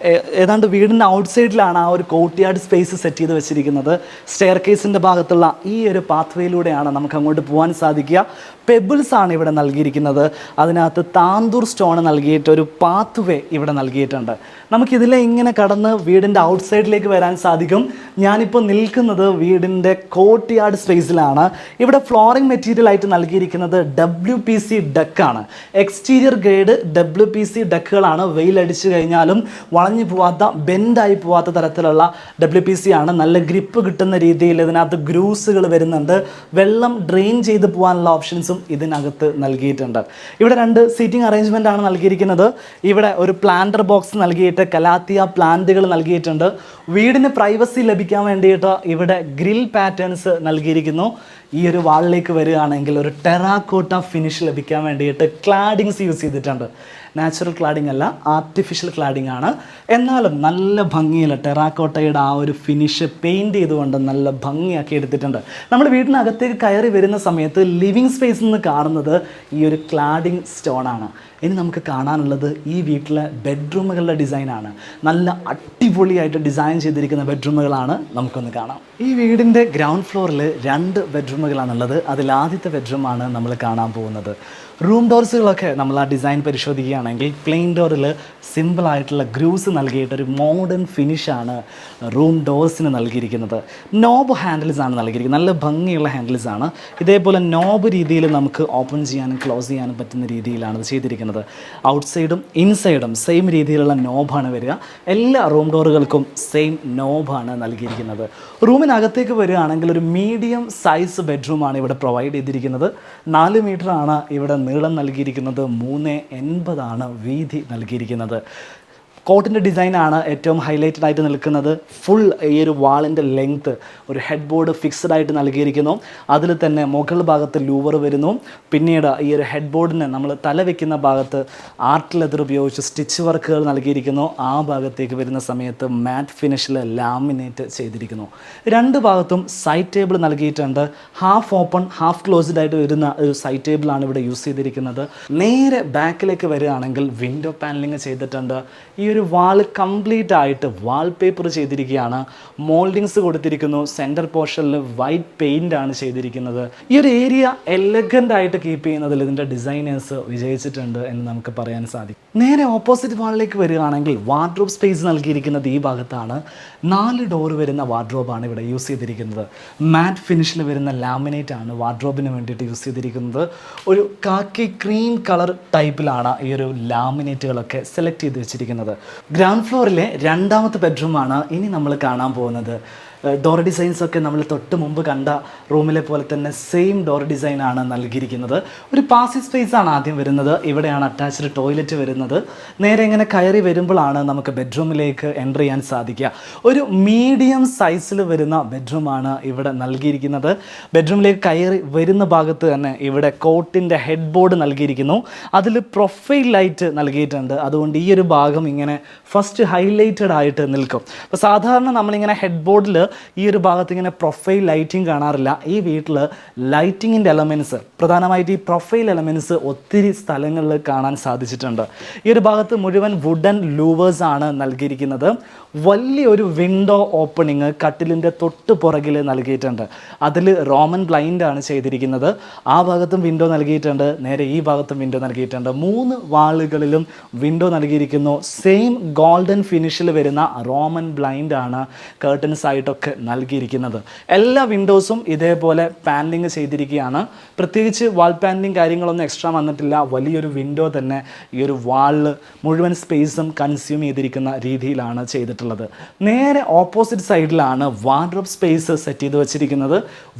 ഏതാണ്ട് വീടിൻ്റെ ഔട്ട്സൈഡിലാണ് ആ ഒരു കോർട്ട്യാർഡ് സ്പേസ് സെറ്റ് ചെയ്ത് വെച്ചിരിക്കുന്നത്. സ്റ്റെയർ കേസിൻ്റെ ഭാഗത്തുള്ള ഈ ഒരു പാത്വേയിലൂടെയാണ് നമുക്ക് അങ്ങോട്ട് പോകാൻ സാധിക്കുക. പെബിൾസ് ആണ് ഇവിടെ നൽകിയിരിക്കുന്നത്. അതിനകത്ത് താന്തൂർ സ്റ്റോൺ നൽകിയിട്ട് ഒരു പാത്ത് വേ ഇവിടെ നൽകിയിട്ടുണ്ട്. നമുക്കിതിലെ ഇങ്ങനെ കടന്ന് വീടിൻ്റെ ഔട്ട്സൈഡിലേക്ക് വരാൻ സാധിക്കും. ഞാനിപ്പോൾ നിൽക്കുന്നത് വീടിൻ്റെ കോർട്ട്യാർഡ് സ്പേസിലാണ്. ഇവിടെ ഫ്ലോറിംഗ് മെറ്റീരിയൽ ആയിട്ട് നൽകിയിരിക്കുന്നത് WPC ഡക്കാണ്. എക്സ്റ്റീരിയർ ഗ്രേഡ് WPC ഡക്കുകളാണ്. വെയിലടിച്ചു കഴിഞ്ഞാലും വളഞ്ഞു പോവാത്ത ബെൻഡായി പോവാത്ത തരത്തിലുള്ള WPC ആണ്. നല്ല ഗ്രിപ്പ് കിട്ടുന്ന രീതിയിൽ ഇതിനകത്ത് ഗ്രൂസുകൾ വരുന്നുണ്ട്. വെള്ളം ഡ്രെയിൻ ചെയ്ത് പോകാനുള്ള ഓപ്ഷൻസും ഇതിനകത്ത് നൽകിയിട്ടുണ്ട്. ഇവിടെ 2 സീറ്റിംഗ് അറേഞ്ച്മെൻ്റ് ആണ് നൽകിയിരിക്കുന്നത്. ഇവിടെ ഒരു പ്ലാന്റർ ബോക്സ് നൽകിയിട്ട് കലാത്തിയ പ്ലാന്റുകൾ നൽകിയിട്ടുണ്ട്. വീടിന് പ്രൈവസി ലഭിക്കാൻ വേണ്ടിയിട്ട് ഇവിടെ ഗ്രിൽ പാറ്റേൺസ് നൽകിയിരിക്കുന്നു. ഈ ഒരു വാളിലേക്ക് വരികയാണെങ്കിൽ ഒരു ടെറാക്കോട്ട ഫിനിഷ് ലഭിക്കാൻ വേണ്ടിയിട്ട് ക്ലാഡിങ്സ് യൂസ് ചെയ്തിട്ടുണ്ട്. നാച്ചുറൽ ക്ലാഡിംഗ് അല്ല, ആർട്ടിഫിഷ്യൽ ക്ലാഡിംഗ് ആണ്. എന്നാലും നല്ല ഭംഗിയിൽ ടെറാക്കോട്ടയുടെ ആ ഒരു ഫിനിഷ് പെയിൻറ് ചെയ്തുകൊണ്ട് നല്ല ഭംഗിയാക്കി എടുത്തിട്ടുണ്ട്. നമ്മൾ വീടിനകത്തേക്ക് കയറി വരുന്ന സമയത്ത് ലിവിങ് സ്പേസിൽ നിന്ന് കാണുന്നത് ഈ ഒരു ക്ലാഡിംഗ് സ്റ്റോണാണ്. ഇനി നമുക്ക് കാണാനുള്ളത് ഈ വീട്ടിലെ ബെഡ്റൂമുകളുടെ ഡിസൈനാണ്. നല്ല അടിപൊളിയായിട്ട് ഡിസൈൻ ചെയ്തിരിക്കുന്ന ബെഡ്റൂമുകളാണ്, നമുക്കൊന്ന് കാണാം. ഈ വീടിൻ്റെ ഗ്രൗണ്ട് ഫ്ലോറിൽ 2 ബെഡ്റൂമുകളാണുള്ളത്. അതിൽ ആദ്യത്തെ ബെഡ്റൂമാണ് നമ്മൾ കാണാൻ പോകുന്നത്. റൂം ഡോർസുകളൊക്കെ നമ്മൾ ആ ഡിസൈൻ പരിശോധിക്കുകയാണെങ്കിൽ പ്ലെയിൻ ഡോറിൽ സിമ്പിളായിട്ടുള്ള ഗ്രൂസ് നൽകിയിട്ട് ഒരു മോഡേൺ ഫിനിഷാണ് റൂം ഡോർസിന് നൽകിയിരിക്കുന്നത്. നോബ് ഹാൻഡിൽസ് ആണ് നൽകിയിരിക്കുന്നത്, നല്ല ഭംഗിയുള്ള ഹാൻഡിൽസ് ആണ്. ഇതേപോലെ നോബ് രീതിയിൽ നമുക്ക് ഓപ്പൺ ചെയ്യാനും ക്ലോസ് ചെയ്യാനും പറ്റുന്ന രീതിയിലാണ് ഇത് ചെയ്തിരിക്കുന്നത്. ഔട്ട്സൈഡും ഇൻസൈഡും സെയിം രീതിയിലുള്ള നോബാണ് വരിക. എല്ലാ റൂം ഡോറുകൾക്കും സെയിം നോബാണ് നൽകിയിരിക്കുന്നത്. റൂമിനകത്തേക്ക് വരികയാണെങ്കിൽ ഒരു മീഡിയം സൈസ് ബെഡ്റൂമാണ് ഇവിടെ പ്രൊവൈഡ് ചെയ്തിരിക്കുന്നത്. 4 മീറ്ററാണ് ഇവിടെ നീളം നൽകിയിരിക്കുന്നത്, 3.80 ആണ് വീതി നൽകിയിരിക്കുന്നത്. കോട്ടിൻ്റെ ഡിസൈനാണ് ഏറ്റവും ഹൈലൈറ്റഡ് ആയിട്ട് നിൽക്കുന്നത്. ഫുൾ ഈ ഒരു വാളിൻ്റെ ലെങ്ത്ത് ഒരു ഹെഡ് ബോർഡ് ഫിക്സഡ് ആയിട്ട് നൽകിയിരിക്കുന്നു. അതിൽ തന്നെ മുകൾ ഭാഗത്ത് ലൂവർ വരുന്നു. പിന്നീട് ഈ ഒരു ഹെഡ് ബോർഡിന് നമ്മൾ തല വയ്ക്കുന്ന ഭാഗത്ത് ആർട്ട് ലെതർ ഉപയോഗിച്ച് സ്റ്റിച്ച് വർക്കുകൾ നൽകിയിരിക്കുന്നു. ആ ഭാഗത്തേക്ക് വരുന്ന സമയത്ത് മാറ്റ് ഫിനിഷിൽ ലാമിനേറ്റ് ചെയ്തിരിക്കുന്നു. 2 ഭാഗത്തും സൈഡ് ടേബിൾ നൽകിയിട്ടുണ്ട്. ഹാഫ് ഓപ്പൺ ഹാഫ് ക്ലോസ്ഡ് ആയിട്ട് വരുന്ന ഒരു സൈഡ് ടേബിളാണ് ഇവിടെ യൂസ് ചെയ്തിരിക്കുന്നത്. നേരെ ബാക്കിലേക്ക് വരികയാണെങ്കിൽ വിൻഡോ പാനലിങ് ചെയ്തിട്ടുണ്ട്. ഈ ഒരു വാൾ കംപ്ലീറ്റ് ആയിട്ട് വാൾപേപ്പർ ചെയ്തിരിക്കുകയാണ്. മോൾഡിങ്സ് കൊടുത്തിരിക്കുന്നു. സെൻറ്റർ പോർഷനിൽ വൈറ്റ് പെയിൻ്റ് ആണ് ചെയ്തിരിക്കുന്നത്. ഈ ഒരു ഏരിയ എലഗൻ്റ് ആയിട്ട് കീപ്പ് ചെയ്യുന്നതിൽ ഇതിൻ്റെ ഡിസൈനേഴ്സ് വിജയിച്ചിട്ടുണ്ട് എന്ന് നമുക്ക് പറയാൻ സാധിക്കും. നേരെ ഓപ്പോസിറ്റ് വാളിലേക്ക് വരികയാണെങ്കിൽ വാർഡ്രോബ് സ്പേസ് നൽകിയിരിക്കുന്നത് ഈ ഭാഗത്താണ്. 4 ഡോർ വരുന്ന വാർഡ്രോബാണ് ഇവിടെ യൂസ് ചെയ്തിരിക്കുന്നത്. മാറ്റ് ഫിനിഷിൽ വരുന്ന ലാമിനേറ്റ് ആണ് വാർഡ്രോബിന് വേണ്ടിയിട്ട് യൂസ് ചെയ്തിരിക്കുന്നത്. ഒരു കാക്കി ക്രീം കളർ ടൈപ്പിലാണ് ഈ ഒരു ലാമിനേറ്റുകളൊക്കെ സെലക്ട് ചെയ്ത് വെച്ചിരിക്കുന്നത്. ഗ്രൗണ്ട് ഫ്ലോറിലെ 2ാമത്തെ ബെഡ്റൂമാണ് ഇനി നമ്മൾ കാണാൻ പോകുന്നത്. ഡോർ ഡിസൈൻസ് ഒക്കെ നമ്മൾ തൊട്ട് മുമ്പ് കണ്ട റൂമിലെ പോലെ തന്നെ സെയിം ഡോർ ഡിസൈനാണ് നൽകിയിരിക്കുന്നത്. ഒരു പാസേജ് സ്പേസ് ആണ് ആദ്യം വരുന്നത്. ഇവിടെയാണ് അറ്റാച്ച്ഡ് ടോയ്ലറ്റ് വരുന്നത്. നേരെ ഇങ്ങനെ കയറി വരുമ്പോഴാണ് നമുക്ക് ബെഡ്റൂമിലേക്ക് എൻ്റർ ചെയ്യാൻ സാധിക്കുക. ഒരു മീഡിയം സൈസിൽ വരുന്ന ബെഡ്റൂമാണ് ഇവിടെ നൽകിയിരിക്കുന്നത്. ബെഡ്റൂമിലേക്ക് കയറി വരുന്ന ഭാഗത്ത് തന്നെ ഇവിടെ കോട്ടിൻ്റെ ഹെഡ് ബോർഡ് നൽകിയിരിക്കുന്നു. അതിൽ പ്രൊഫൈൽ ലൈറ്റ് നൽകിയിട്ടുണ്ട്. അതുകൊണ്ട് ഈ ഒരു ഭാഗം ഇങ്ങനെ ഫസ്റ്റ് ഹൈലൈറ്റഡ് ആയിട്ട് നിൽക്കും. അപ്പോൾ സാധാരണ നമ്മളിങ്ങനെ ഹെഡ് ബോർഡിൽ ഈ ഒരു ഭാഗത്ത് ഇങ്ങനെ പ്രൊഫൈൽ ലൈറ്റിംഗ് കാണാറില്ല. ഈ വീട്ടിൽ ലൈറ്റിങ്ങിൻ്റെ എലമെൻറ്റ്സ്, പ്രധാനമായിട്ട് ഈ പ്രൊഫൈൽ എലമെൻറ്റ്സ് ഒത്തിരി സ്ഥലങ്ങളിൽ കാണാൻ സാധിച്ചിട്ടുണ്ട്. ഈ ഒരു ഭാഗത്ത് മുഴുവൻ വുഡൻ ലൂവേഴ്സ് ആണ് നൽകിയിരിക്കുന്നത്. വലിയൊരു വിൻഡോ ഓപ്പണിങ് കട്ടിലിൻ്റെ തൊട്ട് പുറകിൽ നൽകിയിട്ടുണ്ട്. അതിൽ റോമൻ ബ്ലൈൻഡ് ആണ് ചെയ്തിരിക്കുന്നത്. ആ ഭാഗത്തും വിൻഡോ നൽകിയിട്ടുണ്ട്, നേരെ ഈ ഭാഗത്തും വിൻഡോ നൽകിയിട്ടുണ്ട്. 3 വാളുകളിലും വിൻഡോ നൽകിയിരിക്കുന്നു. സെയിം ഗോൾഡൻ ഫിനിഷിൽ വരുന്ന റോമൻ ബ്ലൈൻഡ് ആണ് കർട്ടൻസ് ആയിട്ടൊക്കെ നൽകിയിരിക്കുന്നത്. എല്ലാ വിൻഡോസും ഇതേപോലെ പാനലിങ് ചെയ്തിരിക്കുകയാണ്. പ്രത്യേകിച്ച് വാൾ പാനലിങ് കാര്യങ്ങളൊന്നും എക്സ്ട്രാ വന്നിട്ടില്ല. വലിയൊരു വിൻഡോ തന്നെ ഈ ഒരു വാളിൽ മുഴുവൻ സ്പേസും കൺസ്യൂം ചെയ്തിരിക്കുന്ന രീതിയിലാണ് ചെയ്തിട്ടുള്ളത്. നേരെ ഓപ്പോസിറ്റ് സൈഡിലാണ് വാർഡ്രോബ് സ്പേസ് സെറ്റ് ചെയ്ത് വെച്ചിരിക്കുന്നത്.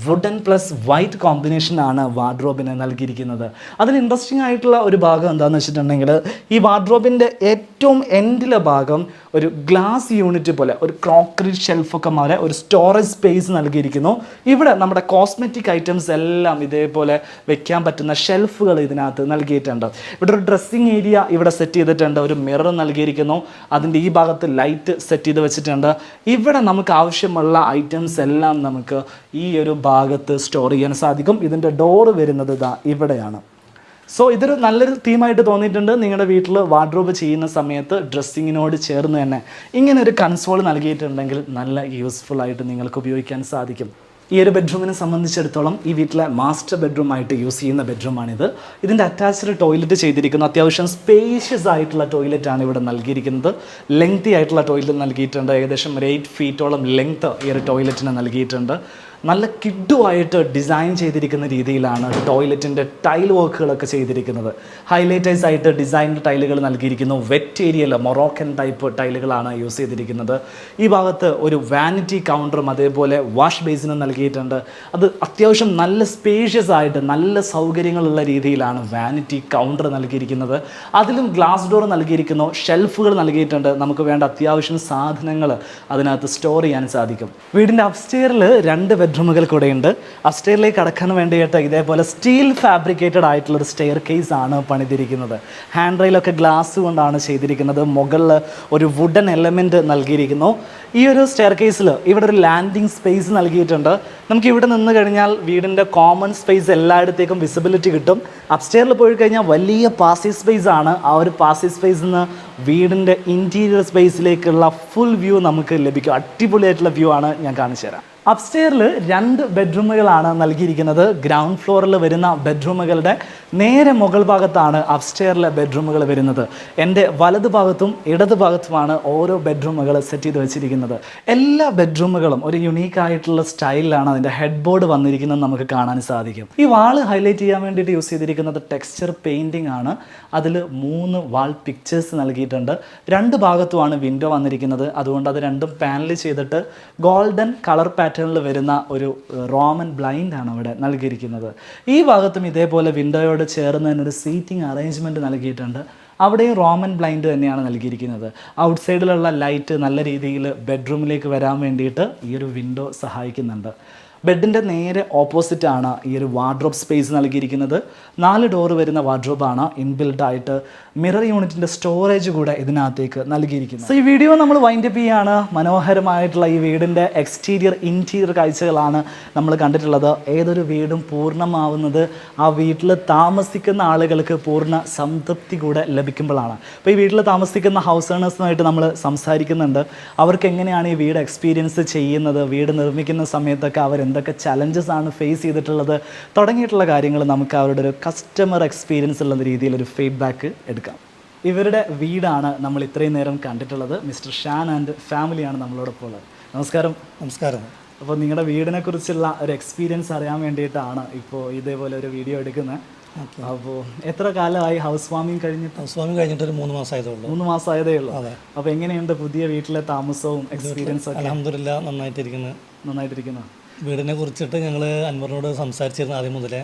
വുഡൻ പ്ലസ് വൈറ്റ് കോമ്പിനേഷനാണ് വാർഡ്രോബിന് നൽകിയിരിക്കുന്നത്. അതിൽ ഇൻട്രസ്റ്റിംഗ് ആയിട്ടുള്ള ഒരു ഭാഗം എന്താണെന്ന് വെച്ചിട്ടുണ്ടെങ്കിൽ ഈ വാർഡ്രോബിൻ്റെ ഏറ്റവും എൻഡിലെ ഭാഗം ഒരു ഗ്ലാസ് യൂണിറ്റ് പോലെ ഒരു ക്രോക്കറി ഷെൽഫൊക്കെ മാറി ഒരു സ്റ്റോറേജ് സ്പേസ് നൽകിയിരിക്കുന്നു. ഇവിടെ നമ്മുടെ കോസ്മെറ്റിക് ഐറ്റംസ് എല്ലാം ഇതേപോലെ വെക്കാൻ പറ്റുന്ന ഷെൽഫുകൾ ഇതിനകത്ത് നൽകിയിട്ടുണ്ട്. ഇവിടെ ഒരു ഡ്രസ്സിങ് ഏരിയ ഇവിടെ സെറ്റ് ചെയ്തിട്ടുണ്ട്. ഒരു മിറർ നൽകിയിരിക്കുന്നു. അതിൻ്റെ ഈ ഭാഗത്ത് ലൈറ്റ് സെറ്റ് ചെയ്ത് വെച്ചിട്ടുണ്ട്. ഇവിടെ നമുക്ക് ആവശ്യമുള്ള ഐറ്റംസ് എല്ലാം നമുക്ക് ഈ ഒരു ഭാഗത്ത് സ്റ്റോർ ചെയ്യാൻ സാധിക്കും. ഇതിൻ്റെ ഡോറ് വരുന്നത് ഇതാ ഇവിടെയാണ്. സോ ഇതൊരു നല്ലൊരു തീമായിട്ട് തോന്നിയിട്ടുണ്ട്. നിങ്ങളുടെ വീട്ടിൽ വാർഡ്രോബ് ചെയ്യുന്ന സമയത്ത് ഡ്രസ്സിങ്ങിനോട് ചേർന്ന് തന്നെ ഇങ്ങനെ ഒരു കൺസോൾ നൽകിയിട്ടുണ്ടെങ്കിൽ നല്ല യൂസ്ഫുൾ ആയിട്ട് നിങ്ങൾക്ക് ഉപയോഗിക്കാൻ സാധിക്കും. ഈ ഒരു ബെഡ്റൂമിനെ സംബന്ധിച്ചിടത്തോളം ഈ വീട്ടിലെ മാസ്റ്റർ ബെഡ്റൂം ആയിട്ട് യൂസ് ചെയ്യുന്ന ബെഡ്റൂമാണിത്. ഇതിൻ്റെ അറ്റാച്ച്ഡ് ടോയ്ലറ്റ് ചെയ്തിരിക്കുന്നു. അത്യാവശ്യം സ്പേഷ്യസ് ആയിട്ടുള്ള ടോയ്ലറ്റാണ് ഇവിടെ നൽകിയിരിക്കുന്നത്. ലെങ്തി ആയിട്ടുള്ള ടോയ്ലറ്റ് നൽകിയിട്ടുണ്ട്. ഏകദേശം ഒരു 8 ഫീറ്റോളം ലെങ്ത്ത് ഈ ഒരു ടോയ്ലറ്റിന് നൽകിയിട്ടുണ്ട്. നല്ല കിഡുമായിട്ട് ഡിസൈൻ ചെയ്തിരിക്കുന്ന രീതിയിലാണ് ടോയ്ലറ്റിൻ്റെ ടൈൽ വർക്കുകളൊക്കെ ചെയ്തിരിക്കുന്നത്. ഹൈലൈറ്റേഴ്സ് ആയിട്ട് ഡിസൈൻഡ് ടൈലുകൾ നൽകിയിരിക്കുന്നു. വെറ്റ് ഏരിയയിൽ മൊറോക്കൻ ടൈപ്പ് ടൈലുകളാണ് യൂസ് ചെയ്തിരിക്കുന്നത്. ഈ ഭാഗത്ത് ഒരു വാനിറ്റി കൗണ്ടറും അതേപോലെ വാഷ് ബേസിനും നൽകിയിട്ടുണ്ട്. അത് അത്യാവശ്യം നല്ല സ്പേഷ്യസ് ആയിട്ട് നല്ല സൗകര്യങ്ങളുള്ള രീതിയിലാണ് വാനിറ്റി കൗണ്ടർ നൽകിയിരിക്കുന്നത്. അതിലും ഗ്ലാസ് ഡോർ നൽകിയിരിക്കുന്നു. ഷെൽഫുകൾ നൽകിയിട്ടുണ്ട്. നമുക്ക് വേണ്ട അത്യാവശ്യം സാധനങ്ങൾ അതിനകത്ത് സ്റ്റോർ ചെയ്യാൻ സാധിക്കും. വീടിൻ്റെ അപ്സ്റ്റെയറിൽ 2 ബെഡ്റൂമുകൾ കൂടെയുണ്ട്. അപ്സ്റ്റെയറിലേക്ക് കടക്കാൻ വേണ്ടിയിട്ട് ഇതേപോലെ സ്റ്റീൽ ഫാബ്രിക്കേറ്റഡ് ആയിട്ടുള്ളൊരു സ്റ്റെയർ കേസ് ആണ് പണിതിരിക്കുന്നത്. ഹാൻഡ് റെയിലൊക്കെ ഗ്ലാസ് കൊണ്ടാണ് ചെയ്തിരിക്കുന്നത്. മുകളിൽ ഒരു വുഡൻ എലമെൻറ്റ് നൽകിയിരിക്കുന്നു. ഈ ഒരു സ്റ്റെയർ കേസിൽ ഇവിടെ ഒരു ലാൻഡിങ് സ്പേസ് നൽകിയിട്ടുണ്ട്. നമുക്ക് ഇവിടെ നിന്ന് കഴിഞ്ഞാൽ വീടിൻ്റെ കോമൺ സ്പേസ് എല്ലായിടത്തേക്കും വിസിബിലിറ്റി കിട്ടും. അപ്സ്റ്റെയറിൽ പോയി കഴിഞ്ഞാൽ വലിയ പാസേജ് സ്പേസ് ആണ്. ആ ഒരു പാസേജ് സ്പേസിൽ നിന്ന് വീടിൻ്റെ ഇൻറ്റീരിയർ സ്പേസിലേക്കുള്ള ഫുൾ വ്യൂ നമുക്ക് ലഭിക്കും. അടിപൊളിയായിട്ടുള്ള വ്യൂ ആണ് ഞാൻ കാണിച്ചു തരാം. അപ്സ്റ്റെയറിൽ 2 ബെഡ്റൂമുകളാണ് നൽകിയിരിക്കുന്നത്. ഗ്രൗണ്ട് ഫ്ലോറിൽ വരുന്ന ബെഡ്റൂമുകളുടെ നേരെ മുകൾ ഭാഗത്താണ് അപ്സ്റ്റെയറിലെ ബെഡ്റൂമുകൾ വരുന്നത്. എൻ്റെ വലതു ഭാഗത്തും ഇടതു ഭാഗത്തുമാണ് ഓരോ ബെഡ്റൂമുകൾ സെറ്റ് ചെയ്ത് വെച്ചിരിക്കുന്നത്. എല്ലാ ബെഡ്റൂമുകളും ഒരു യുണീക്ക് ആയിട്ടുള്ള സ്റ്റൈലിലാണ് അതിൻ്റെ ഹെഡ് ബോർഡ് വന്നിരിക്കുന്നത് നമുക്ക് കാണാൻ സാധിക്കും. ഈ വാള് ഹൈലൈറ്റ് ചെയ്യാൻ വേണ്ടിയിട്ട് യൂസ് ചെയ്തിരിക്കുന്നത് ടെക്സ്ചർ പെയിൻറ്റിംഗ് ആണ്. അതിൽ 3 വാൾ പിക്ചേഴ്സ് നൽകിയിട്ടുണ്ട്. 2 ഭാഗത്തുമാണ് വിൻഡോ വന്നിരിക്കുന്നത്. അതുകൊണ്ട് അത് രണ്ടും പാനൽ ചെയ്തിട്ട് ഗോൾഡൻ കളർ പാറ്റേണിൽ വരുന്ന ഒരു റോമൻ ബ്ലൈൻഡ് ആണ് അവിടെ നൽകിയിരിക്കുന്നത്. ഈ ഭാഗത്തും ഇതേപോലെ വിൻഡോയോട് ചേർന്ന് തന്നെ ഒരു സീറ്റിംഗ് അറേഞ്ച്മെൻറ്റ് നൽകിയിട്ടുണ്ട്. അവിടെയും റോമൻ ബ്ലൈൻഡ് തന്നെയാണ് നൽകിയിരിക്കുന്നത്. ഔട്ട് സൈഡിലുള്ള ലൈറ്റ് നല്ല രീതിയിൽ ബെഡ്റൂമിലേക്ക് വരാൻ വേണ്ടിയിട്ട് ഈ ഒരു വിൻഡോ സഹായിക്കുന്നുണ്ട്. ബെഡിൻ്റെ നേരെ ഓപ്പോസിറ്റാണ് ഈ ഒരു വാർഡ്രോബ് സ്പേസ് നൽകിയിരിക്കുന്നത്. 4 ഡോർ വരുന്ന വാർഡ്രോബാണ്. ഇൻബിൽഡ് ആയിട്ട് മിറർ യൂണിറ്റിൻ്റെ സ്റ്റോറേജ് കൂടെ ഇതിനകത്തേക്ക് നൽകിയിരിക്കുന്നത്. സോ ഈ വീഡിയോ നമ്മൾ വൈൻഡപ്പ് ചെയ്യാണ്. മനോഹരമായിട്ടുള്ള ഈ വീടിൻ്റെ എക്സ്റ്റീരിയർ ഇൻറ്റീരിയർ കാഴ്ചകളാണ് നമ്മൾ കണ്ടിട്ടുള്ളത്. ഏതൊരു വീടും പൂർണ്ണമാവുന്നത് ആ വീട്ടിൽ താമസിക്കുന്ന ആളുകൾക്ക് പൂർണ്ണ സംതൃപ്തി കൂടെ ലഭിക്കുമ്പോഴാണ്. അപ്പോൾ ഈ വീട്ടിൽ താമസിക്കുന്ന ഹൗസ് ഓണേഴ്സുമായിട്ട് നമ്മൾ സംസാരിക്കുന്നുണ്ട്. അവർക്ക് എങ്ങനെയാണ് ഈ വീട് എക്സ്പീരിയൻസ് ചെയ്യുന്നത്, വീട് നിർമ്മിക്കുന്ന സമയത്തൊക്കെ അവർ എന്തൊക്കെ ചലഞ്ചസ് ആണ് ഫേസ് ചെയ്തിട്ടുള്ളത് തുടങ്ങിയിട്ടുള്ള കാര്യങ്ങൾ നമുക്ക് അവരുടെ ഒരു കസ്റ്റമർ എക്സ്പീരിയൻസ് ഉള്ള രീതിയിലൊരു ഫീഡ്ബാക്ക് എടുക്കാം. ഇവരുടെ വീടാണ് നമ്മൾ ഇത്രയും നേരം കണ്ടിട്ടുള്ളത്. മിസ്റ്റർ ഷാൻ ആൻഡ് ഫാമിലിയാണ് നമ്മളോടൊപ്പം ഉള്ളത്. നമസ്കാരം. നമസ്കാരം. അപ്പോൾ നിങ്ങളുടെ വീടിനെ കുറിച്ചുള്ള ഒരു എക്സ്പീരിയൻസ് അറിയാൻ വേണ്ടിയിട്ടാണ് ഇപ്പോൾ ഇതേപോലെ ഒരു വീഡിയോ എടുക്കുന്നത്. അപ്പോൾ എത്ര കാലമായി ഹൗസ് വാമിങ് കഴിഞ്ഞിട്ട്? ഹൗസ് വാമിങ് കഴിഞ്ഞിട്ട് ഒരു 3 മാസമായതേ ഉള്ളൂ. 3 മാസമായതേ ഉള്ളൂ. അപ്പോൾ എങ്ങനെയുണ്ട് പുതിയ വീട്ടിലെ താമസവും എക്സ്പീരിയൻസും? അൽഹംദുലില്ലാ നന്നായിട്ടിരിക്കുന്നു. വീടിനെ കുറിച്ചിട്ട് ഞങ്ങൾ അൻവറിനോട് സംസാരിച്ചിരുന്നു ആദ്യം മുതലേ.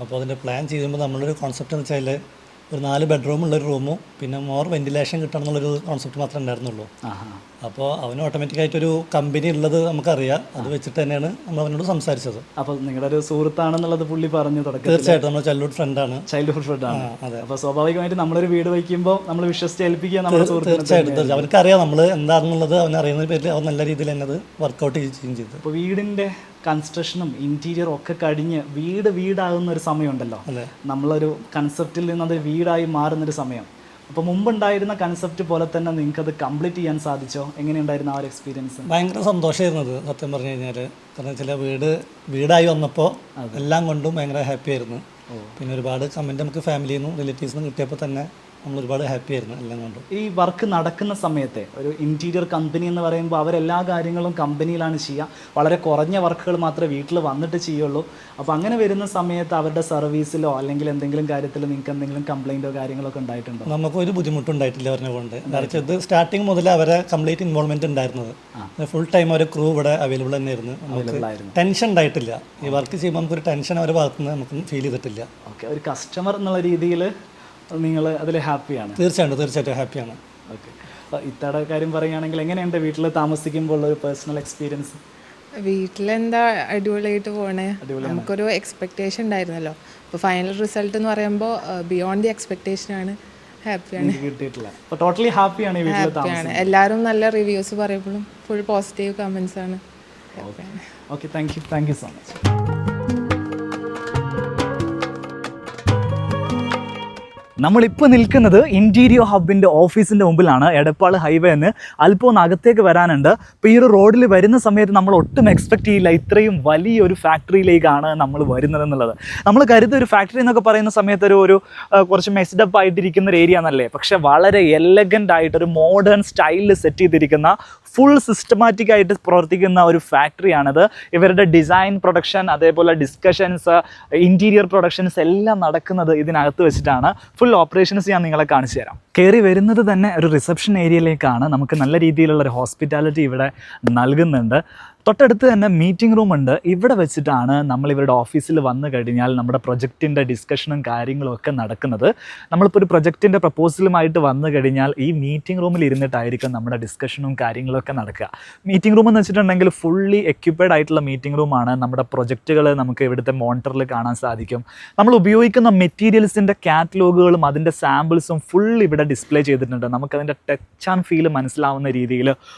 അപ്പോൾ അതിൻ്റെ പ്ലാൻ ചെയ്യുമ്പോൾ നമ്മളൊരു കോൺസെപ്റ്റ് എന്ന് വെച്ചാൽ ഒരു 4 ബെഡ്റൂമുള്ളൊരു റൂമും പിന്നെ മോർ വെൻറ്റിലേഷൻ കിട്ടണം എന്നുള്ളൊരു കോൺസെപ്റ്റ് മാത്രമേ ഉണ്ടായിരുന്നുള്ളൂ. അപ്പോൾ അവന് ഓട്ടോമാറ്റിക്കായിട്ടൊരു കമ്പനി ഉള്ളത് നമുക്കറിയാം. അത് വെച്ചിട്ട് തന്നെയാണ് നമ്മൾ അവനോട് സംസാരിച്ചത്. അപ്പോൾ നിങ്ങളുടെ ഒരു സുഹൃത്താണെന്നുള്ളത് പുള്ളി പറഞ്ഞു തുടക്കം? തീർച്ചയായിട്ടും നമ്മൾ ചൈൽഡ്ഹുഡ് ഫ്രണ്ടാണ്. അതെ. അപ്പോൾ സ്വാഭാവികമായിട്ട് നമ്മളൊരു വീട് വയ്ക്കുമ്പോൾ നമ്മൾ വിശ്വസിച്ച് ഏൽപ്പിക്കുക നമ്മുടെ സുഹൃത്ത്. തീർച്ചയായിട്ടും അവനക്കറിയാം നമ്മൾ എന്താണെന്നുള്ളത്. അവനറിയുന്ന പേരിൽ അവൻ നല്ല രീതിയിൽ തന്നെ അത് വർക്കൗട്ട് ചെയ്യുകയും ചെയ്തു. അപ്പോൾ വീടിൻ്റെ കൺസ്ട്രക്ഷനും ഇൻറ്റീരിയറും ഒക്കെ കഴിഞ്ഞ് വീടാകുന്ന ഒരു സമയമുണ്ടല്ലോ, നമ്മളൊരു കൺസെപ്റ്റിൽ നിന്നത് വീടായി മാറുന്നൊരു സമയം. അപ്പോൾ മുമ്പുണ്ടായിരുന്ന കൺസെപ്റ്റ് പോലെ തന്നെ നിങ്ങൾക്ക് അത് കംപ്ലീറ്റ് ചെയ്യാൻ സാധിച്ചോ? എങ്ങനെയുണ്ടായിരുന്നു ആ ഒരു എക്സ്പീരിയൻസ്? ഭയങ്കര സന്തോഷമായിരുന്നത് സത്യം പറഞ്ഞു കഴിഞ്ഞാൽ. കാരണം വെച്ചാൽ വീടായി വന്നപ്പോൾ എല്ലാം കൊണ്ടും ഭയങ്കര ഹാപ്പി ആയിരുന്നു. പിന്നെ ഒരുപാട് കമൻറ്റ് നമുക്ക് ഫാമിലിയിൽ നിന്നും റിലേറ്റീവ്സിൽ നിന്നും കിട്ടിയപ്പോൾ തന്നെ നമ്മൾ ഒരുപാട് ഹാപ്പി ആയിരുന്നു എല്ലാം കൊണ്ടും. ഈ വർക്ക് നടക്കുന്ന സമയത്തെ ഒരു ഇൻറ്റീരിയർ കമ്പനി എന്ന് പറയുമ്പോൾ അവരെല്ലാ കാര്യങ്ങളും കമ്പനിയിലാണ് ചെയ്യുക. വളരെ കുറഞ്ഞ വർക്കുകൾ മാത്രമേ വീട്ടിൽ വന്നിട്ട് ചെയ്യുള്ളൂ. അപ്പോൾ അങ്ങനെ വരുന്ന സമയത്ത് അവരുടെ സർവീസിലോ അല്ലെങ്കിൽ എന്തെങ്കിലും കാര്യത്തിൽ നിങ്ങൾക്ക് എന്തെങ്കിലും കംപ്ലൈൻറ്റോ കാര്യങ്ങളൊക്കെ ഉണ്ടായിട്ടുണ്ടോ? നമുക്കൊരു ബുദ്ധിമുട്ടുണ്ടായിട്ടില്ല അവരെ കൊണ്ട്. കാരണം ഇത് സ്റ്റാർട്ടിങ് മുതൽ അവരെ കംപ്ലീറ്റ് ഇൻവോൾവ്മെൻറ്റ് ഉണ്ടായിരുന്നത്. ഫുൾ ടൈം ഒരു ക്രൂ ഇവിടെ അവൈലബിൾ തന്നെയായിരുന്നു. ടെൻഷൻ ഉണ്ടായിട്ടില്ല. ഈ വർക്ക് ചെയ്യുമ്പോൾ നമുക്കൊരു ടെൻഷൻ അവരുടെ ഭാഗത്തുനിന്ന് നമുക്ക് ഫീൽ ചെയ്തിട്ടില്ല. ഓക്കെ. ഒരു കസ്റ്റമർ എന്നുള്ള രീതിയിൽ നിങ്ങൾ അതിൽ ഹാപ്പിയാണ്? തീർച്ചയായിട്ടും ഹാപ്പിയാണ്. ഓക്കെ. ഇത്തയുടെ കാര്യം പറയുകയാണെങ്കിൽ എങ്ങനെയുണ്ട് വീട്ടിൽ താമസിക്കുമ്പോൾ ഒരു പേഴ്സണൽ എക്സ്പീരിയൻസ്? വീട്ടിലെന്താ അടിപൊളിയായിട്ട് പോണേ. നമുക്കൊരു എക്സ്പെക്ടേഷൻ ഉണ്ടായിരുന്നല്ലോ. അപ്പോൾ ഫൈനൽ റിസൾട്ട് എന്ന് പറയുമ്പോൾ ബിയോണ്ട് ദി എക്സ്പെക്ടേഷൻ ആണ്. ഹാപ്പിയാണ്. കിട്ടിയിട്ടില്ല. അപ്പോൾ ടോട്ടലി ഹാപ്പിയാണ് ഈ വീട്ടിൽ താമസം? എല്ലാവരും നല്ല റിവ്യൂസ് പറയുമ്പോഴും ഫുൾ പോസിറ്റീവ് കമൻസ് ആണ്. Okay. Thank you so much. നമ്മളിപ്പോൾ നിൽക്കുന്നത് ഇൻറ്റീരിയോ ഹബിൻ്റെ ഓഫീസിൻ്റെ മുമ്പിലാണ്. എടപ്പാൾ ഹൈവേ എന്ന് അല്പം ഒന്ന് അകത്തേക്ക് വരാനുണ്ട്. അപ്പോൾ ഈ ഒരു റോഡിൽ വരുന്ന സമയത്ത് നമ്മൾ ഒട്ടും എക്സ്പെക്റ്റ് ചെയ്യില്ല ഇത്രയും വലിയൊരു ഫാക്ടറിയിലേക്കാണ് നമ്മൾ വരുന്നതെന്നുള്ളത്. നമ്മൾ കരുതി ഒരു ഫാക്ടറി എന്നൊക്കെ പറയുന്ന സമയത്ത് ഒരു കുറച്ച് മെസ്ഡപ്പ് ആയിട്ടിരിക്കുന്ന ഒരു ഏരിയ എന്നല്ലേ. പക്ഷേ വളരെ എലഗൻ്റ് ആയിട്ട് ഒരു മോഡേൺ സ്റ്റൈലിൽ സെറ്റ് ചെയ്തിരിക്കുന്ന ഫുൾ സിസ്റ്റമാറ്റിക് ആയിട്ട് പ്രവർത്തിക്കുന്ന ഒരു ഫാക്ടറിയാണിത്. ഇവരുടെ ഡിസൈൻ പ്രൊഡക്ഷൻ, അതേപോലെ ഡിസ്കഷൻസ്, ഇൻറ്റീരിയർ പ്രൊഡക്ഷൻസ് എല്ലാം നടക്കുന്നത് ഇതിനകത്ത് വെച്ചിട്ടാണ്. ഫുൾ ഓപ്പറേഷൻസ് ഞാൻ നിങ്ങളെ കാണിച്ചു തരാം. കയറി വരുന്നത് തന്നെ ഒരു റിസപ്ഷൻ ഏരിയയിലേക്കാണ്. നമുക്ക് നല്ല രീതിയിലുള്ള ഒരു ഹോസ്പിറ്റാലിറ്റി ഇവിടെ നൽകുന്നുണ്ട്. തൊട്ടടുത്ത് തന്നെ മീറ്റിംഗ് റൂം ഉണ്ട്. ഇവിടെ വെച്ചിട്ടാണ് നമ്മൾ ഇവരുടെ ഓഫീസിൽ വന്നു കഴിഞ്ഞാൽ നമ്മുടെ പ്രൊജക്റ്റിൻ്റെ ഡിസ്കഷനും കാര്യങ്ങളും ഒക്കെ നടക്കുന്നത്. നമ്മളിപ്പോൾ ഒരു പ്രൊജക്റ്റിൻ്റെ പ്രപ്പോസലുമായിട്ട് വന്നു കഴിഞ്ഞാൽ ഈ മീറ്റിംഗ് റൂമിൽ ഇരുന്നിട്ടായിരിക്കും നമ്മുടെ ഡിസ്കഷനും കാര്യങ്ങളൊക്കെ നടക്കുക. മീറ്റിംഗ് റൂം എന്ന് വെച്ചിട്ടുണ്ടെങ്കിൽ ഫുള്ളി എക്യുപ്പൈഡ് ആയിട്ടുള്ള മീറ്റിംഗ് റൂമാണ്. നമ്മുടെ പ്രൊജക്റ്റുകൾ നമുക്ക് ഇവിടുത്തെ മോണിറ്ററിൽ കാണാൻ സാധിക്കും. നമ്മൾ ഉപയോഗിക്കുന്ന മെറ്റീരിയൽസിൻ്റെ കാറ്റലോഗുകളും അതിൻ്റെ സാമ്പിൾസും ഫുൾ ഇവിടെ ഡിസ്പ്ലേ ചെയ്തിട്ടുണ്ട്. നമുക്കതിൻ്റെ ടച്ച് ആൻഡ് ഫീൽ മനസ്സിലാവുന്ന രീതിയിൽ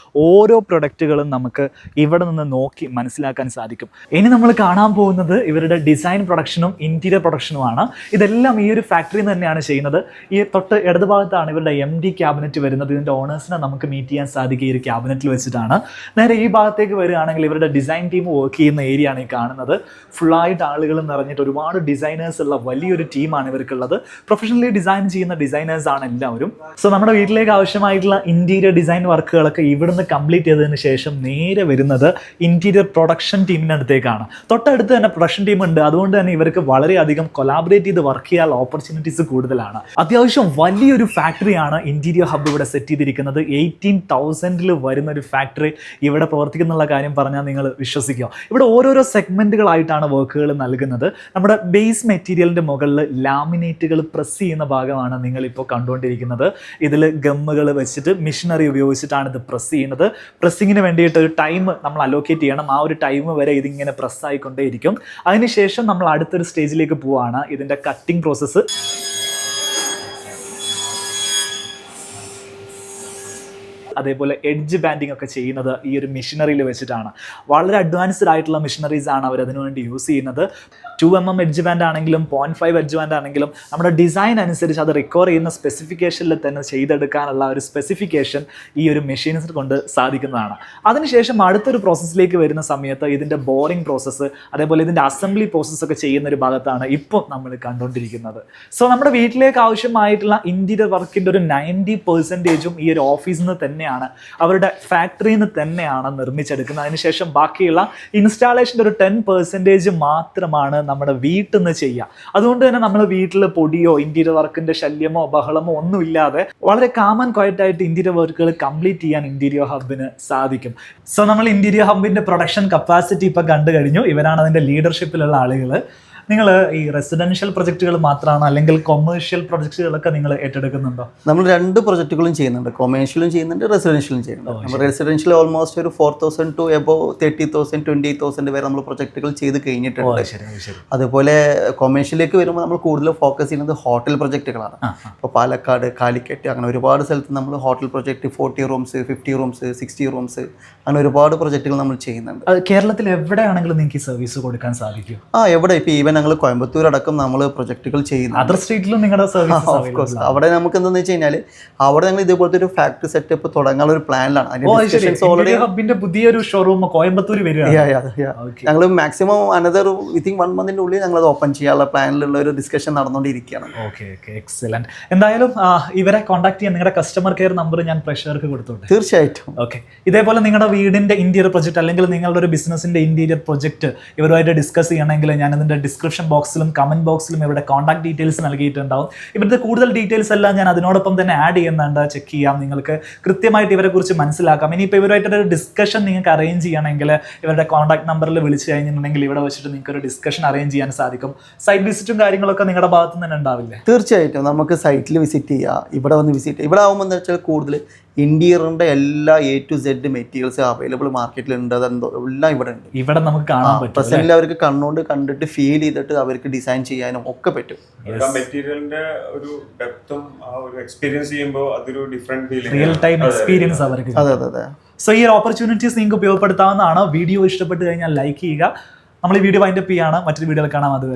ഓരോ പ്രൊഡക്റ്റുകളും നമുക്ക് ഇവിടെ നിന്ന് നോക്കി മനസ്സിലാക്കാൻ സാധിക്കും. ഇനി നമ്മൾ കാണാൻ പോകുന്നത് ഇവരുടെ ഡിസൈൻ പ്രൊഡക്ഷനും ഇൻറ്റീരിയർ പ്രൊഡക്ഷനുമാണ്. ഇതെല്ലാം ഈ ഒരു ഫാക്ടറിയിൽ നിന്ന് തന്നെയാണ് ചെയ്യുന്നത്. ഈ തൊട്ട് ഇടതുഭാഗത്താണ് ഇവരുടെ MD ക്യാബിനറ്റ് വരുന്നത്. ഇതിൻ്റെ ഓണേഴ്സിനെ നമുക്ക് മീറ്റ് ചെയ്യാൻ സാധിക്കുക ഈ ഒരു ക്യാബിനറ്റിൽ വെച്ചിട്ടാണ്. നേരെ ഈ ഭാഗത്തേക്ക് വരികയാണെങ്കിൽ ഇവരുടെ ഡിസൈൻ ടീം വർക്ക് ചെയ്യുന്ന ഏരിയ ആണ് ഈ കാണുന്നത്. ഫുള്ളായിട്ട് ആളുകൾ നിറഞ്ഞിട്ട് ഒരുപാട് ഡിസൈനേഴ്സ് ഉള്ള വലിയൊരു ടീമാണ് ഇവർക്കുള്ളത്. പ്രൊഫഷണലി ഡിസൈൻ ചെയ്യുന്ന ഡിസൈനേഴ്സ് ആണ് എല്ലാവരും. സോ നമ്മുടെ വീട്ടിലേക്ക് ആവശ്യമായിട്ടുള്ള ഇൻറ്റീരിയർ ഡിസൈൻ വർക്കുകളൊക്കെ ഇവിടുന്ന് കംപ്ലീറ്റ് ചെയ്തതിന് ശേഷം നേരെ വരുന്നത് ഇൻറ്റീരിയർ പ്രൊഡക്ഷൻ ടീമിൻ്റെ അടുത്തേക്കാണ്. തൊട്ടടുത്ത് തന്നെ പ്രൊഡക്ഷൻ ടീം ഉണ്ട്. അതുകൊണ്ട് തന്നെ ഇവർക്ക് വളരെയധികം കൊലാബറേറ്റ് ചെയ്ത് വർക്ക് ചെയ്യാൻ ഓപ്പർച്യൂണിറ്റീസ് കൂടുതലാണ്. അത്യാവശ്യം വലിയൊരു ഫാക്ടറിയാണ് ഇൻറ്റീരിയർ ഹബ്ബ് ഇവിടെ സെറ്റ് ചെയ്തിരിക്കുന്നത്. 18,000 വരുന്ന ഒരു ഫാക്ടറി ഇവിടെ പ്രവർത്തിക്കുന്നുള്ള കാര്യം പറഞ്ഞാൽ നിങ്ങൾ വിശ്വസിക്കുക. ഇവിടെ ഓരോരോ സെഗ്മെൻറ്റുകളായിട്ടാണ് വർക്കുകൾ നൽകുന്നത്. നമ്മുടെ ബേസ് മെറ്റീരിയലിൻ്റെ മുകളിൽ ലാമിനേറ്റുകൾ പ്രസ് ചെയ്യുന്ന ഭാഗമാണ് നിങ്ങളിപ്പോൾ കണ്ടുകൊണ്ടിരിക്കുന്നത്. ഇതിൽ ഗമ്മുകൾ വെച്ചിട്ട് മിഷനറി ഉപയോഗിച്ചിട്ടാണ് ഇത് പ്രസ് ചെയ്യുന്നത്. പ്രസ്സിങ്ങിന് വേണ്ടിയിട്ട് ഒരു ടൈം നമ്മൾ അലോക്കേറ്റ് ചെയ്യണം. ആ ഒരു ടൈം വരെ ഇതിങ്ങനെ പ്രസ് ആയിക്കൊണ്ടേയിരിക്കും. അതിനുശേഷം നമ്മൾ അടുത്തൊരു സ്റ്റേജിലേക്ക് പോവുകയാണ്. ഇതിൻ്റെ കട്ടിംഗ് പ്രോസസ്സ്. അതേപോലെ എഡ്ജ് ബാൻഡിങ് ഒക്കെ ചെയ്യുന്നത് ഈ ഒരു മെഷീനറിയിൽ വെച്ചിട്ടാണ്. വളരെ അഡ്വാൻസ്ഡ് ആയിട്ടുള്ള മെഷീനറീസ് ആണ് അവർ അതിനു വേണ്ടി യൂസ് ചെയ്യുന്നത്. 2mm എഡ്ജ് ബാൻഡ് ആണെങ്കിലും 0.5 എഡ്ജ് ബാൻഡ് ആണെങ്കിലും നമ്മുടെ ഡിസൈൻ അനുസരിച്ച് അത് റിക്വയർ ചെയ്യുന്ന സ്പെസിഫിക്കേഷനിൽ തന്നെ ചെയ്തെടുക്കാനുള്ള ഒരു സ്പെസിഫിക്കേഷൻ ഈ ഒരു മെഷീൻസ് കൊണ്ട് സാധിക്കുന്നതാണ്. അതിനുശേഷം അടുത്തൊരു പ്രോസസ്സിലേക്ക് വരുന്ന സമയത്ത് ഇതിൻ്റെ ബോറിംഗ് പ്രോസസ്സ്, അതേപോലെ ഇതിൻ്റെ അസംബ്ലി പ്രോസസ്സ് ഒക്കെ ചെയ്യുന്ന ഒരു ഭാഗത്താണ് ഇപ്പോൾ നമ്മൾ കണ്ടുകൊണ്ടിരിക്കുന്നത്. സോ നമ്മുടെ വീട്ടിലേക്ക് ആവശ്യമായിട്ടുള്ള ഇൻറ്റീരിയർ വർക്കിൻ്റെ ഒരു 90% ഈ ഒരു ഓഫീസിൽ നിന്ന് തന്നെയാണ്, അവരുടെ ഫാക്ടറിയിൽ നിന്ന് തന്നെയാണ് നിർമ്മിച്ചെടുക്കുന്നത്. അതിനുശേഷം ബാക്കിയുള്ള ഇൻസ്റ്റാളേഷൻ്റെ ഒരു 10% മാത്രമാണ് നമ്മുടെ വീട്ടിൽ നിന്ന് ചെയ്യുക. അതുകൊണ്ട് തന്നെ നമ്മൾ വീട്ടിൽ പൊടിയോ ഇൻറ്റീരിയർ വർക്കിൻ്റെ ശല്യമോ ബഹളമോ ഒന്നുമില്ലാതെ വളരെ കാം ആൻഡ് ക്വയറ്റ് ആയിട്ട് ഇൻറ്റീരിയർ വർക്കുകൾ കംപ്ലീറ്റ് ചെയ്യാൻ ഇൻറ്റീരിയർ ഹബ്ബിന് സാധിക്കും. സോ നമ്മൾ ഇൻറ്റീരിയർ ഹബ്ബിൻ്റെ പ്രൊഡക്ഷൻ കപ്പാസിറ്റി ഇപ്പോൾ കണ്ടു കഴിഞ്ഞു. ഇവരാണ് അതിൻ്റെ ലീഡർഷിപ്പിലുള്ള ആളുകൾ. നിങ്ങൾ ഈ റെസിഡൻഷ്യൽ പ്രൊജക്റ്റുകൾ മാത്രമാണോ അല്ലെങ്കിൽ കൊമേഴ്ഷ്യൽ പ്രൊജക്റ്റുകളൊക്കെ നിങ്ങൾ ഏറ്റെടുക്കുന്നുണ്ടോ? നമ്മൾ 2 പ്രൊജക്റ്റുകളും ചെയ്യുന്നുണ്ട്. കൊമേഴ്ഷ്യലും ചെയ്യുന്നുണ്ട്, റെസിഡൻഷ്യലും ചെയ്യുന്നുണ്ട്. നമ്മൾ റെസിഡൻഷ്യൽ ഓൾമോസ്റ്റ് ഒരു 4,000 to above 30,000 28,000 വരെ നമ്മൾ പ്രൊജക്റ്റുകൾ ചെയ്ത് കഴിഞ്ഞിട്ടുണ്ട്. അതുപോലെ കൊമേഴ്ഷ്യലിലേക്ക് വരുമ്പോൾ നമ്മൾ കൂടുതൽ ഫോക്കസ് ചെയ്യുന്നത് ഹോട്ടൽ പ്രൊജക്റ്റുകളാണ്. ഇപ്പോൾ പാലക്കാട്, കാലിക്കറ്റ്, അങ്ങനെ ഒരുപാട് സ്ഥലത്ത് നമ്മൾ hotel project 40 rooms, 50 rooms, 60 rooms, അങ്ങനെ ഒരുപാട് പ്രൊജക്റ്റുകൾ നമ്മൾ ചെയ്യുന്നുണ്ട്. കേരളത്തിൽ എവിടെയാണെങ്കിലും നിങ്ങൾക്ക് സർവീസ് കൊടുക്കാൻ സാധിക്കും? എവിടെ ഇപ്പോൾ ഈവൻ ഞങ്ങൾ കോയമ്പത്തൂർ അടക്കം നമ്മൾ പ്രൊജക്റ്റുകൾ ചെയ്യുന്നു. അതർ സ്റ്റേറ്റിലും നിങ്ങളുടെ സർവീസ് ഓഫ് കോഴ്സ്. അവിടെ നമുക്ക് എന്താണെന്ന് വെച്ച് കഴിഞ്ഞാൽ അവിടെ ഞങ്ങൾ ഇതേപോലത്തെ ഒരു ഫാക്ടറി സെറ്റപ്പ് തുടങ്ങാനുള്ള ഒരു പ്ലാനിലാണ്. ഹബ്ബിന്റെ പുതിയൊരു ഷോറൂം കോയമ്പത്തൂർ വരിക. ഞങ്ങൾ മാക്സിമം അനദർ വിത്തിൻ 1 monthന്റെ ഉള്ളിൽ ഞങ്ങൾ അത് ഓപ്പൺ ചെയ്യാനുള്ള പ്ലാനിലുള്ള ഒരു ഡിസ്കഷൻ നടന്നുകൊണ്ടിരിക്കുകയാണ്. Okay, excellent. എന്തായാലും ഇവരെ കോൺടാക്ട് ചെയ്യാൻ നിങ്ങളുടെ കസ്റ്റമർ കെയർ നമ്പർ ഞാൻ പ്രേക്ഷകർക്ക് കൊടുത്തോട്ടെ? തീർച്ചയായിട്ടും. ഓക്കെ. ഇതേപോലെ നിങ്ങളുടെ വീടിന്റെ ഇന്റീരിയർ പ്രൊജക്ട് അല്ലെങ്കിൽ നിങ്ങളുടെ ഒരു ബിസിനസിന്റെ ഇന്റീരിയർ പ്രൊജക്ട് ഇവരുമായിട്ട് ഡിസ്കസ് ചെയ്യണമെങ്കിൽ ഞാൻ ഇതിന്റെ ഡിസ്ക്രിപ്ഷൻ ബോക്സിലും കമന്റ് ബോക്സിലും ഇവിടെ കോൺടാക്ട് ഡീറ്റെയിൽസ് നൽകിയിട്ടുണ്ടാവും. ഇവിടുത്തെ കൂടുതൽ ഡീറ്റെയിൽസ് എല്ലാം ഞാൻ അതിനോടൊപ്പം തന്നെ ആഡ് ചെയ്യുന്നുണ്ട്. ചെക്ക് ചെയ്യാം, നിങ്ങൾക്ക് കൃത്യമായിട്ട് ഇവരെ കുറിച്ച് മനസ്സിലാക്കാം. ഇനിയിപ്പോൾ ഇവരുമായിട്ടൊരു ഡിസ്കഷൻ നിങ്ങൾക്ക് അറേഞ്ച് ചെയ്യണമെങ്കിൽ ഇവരുടെ കോൺടാക്ട് നമ്പറിൽ വിളിച്ച് കഴിഞ്ഞിട്ടുണ്ടെങ്കിൽ ഇവിടെ വെച്ചിട്ട് നിങ്ങൾക്ക് ഒരു ഡിസ്കഷൻ അറേഞ്ച് ചെയ്യാൻ സാധിക്കും. സൈറ്റ് വിസിറ്റും കാര്യങ്ങളൊക്കെ നിങ്ങളുടെ ഭാഗത്ത് നിന്ന് തന്നെ ഉണ്ടാവില്ലേ? തീർച്ചയായിട്ടും. നമുക്ക് സൈറ്റിൽ വിസിറ്റ് ചെയ്യാം, ഇവിടെ വന്ന് വിസിറ്റ് ചെയ്യാം. ഇവിടെ ആകുമ്പോൾ എന്താ വെച്ചാൽ കൂടുതൽ ഇന്റീരിയറിന്റെ എല്ലാ A to Z materials available മാർക്കറ്റിലുണ്ട്. അതെന്തോ എല്ലാം ഇവിടെ ഉണ്ട്. ഇവിടെ നമുക്ക് കാണാൻ പറ്റും. പ്രസന്റിൽ അവർക്ക് കണ്ണുകൊണ്ട് കണ്ടിട്ട് ഫീൽ ചെയ്തിട്ട് അവർക്ക് ഡിസൈൻ ചെയ്യാനും ഒക്കെ പറ്റും. മെറ്റീരിയലിന്റെ ഒരു ഡെപ്തും ആ ഒരു എക്സ്പീരിയൻസ് ചെയ്യുമ്പോൾ അതൊരു different feeling, real time experience അവർക്ക്. അതെ. സോ ഈ ഓപ്പർച്യൂണിറ്റീസ് നിങ്ങൾക്ക് ഉപയോഗപ്പെടുത്താവുന്നതാണ്. വീഡിയോ ഇഷ്ടപ്പെട്ട് കഴിഞ്ഞാൽ ലൈക്ക് ചെയ്യുക. നമ്മൾ ഈ വീഡിയോ വൈൻഡപ്പ് ചെയ്യാണ്. മറ്റൊരു വീഡിയോയിൽ കാണാം. അതുവരെ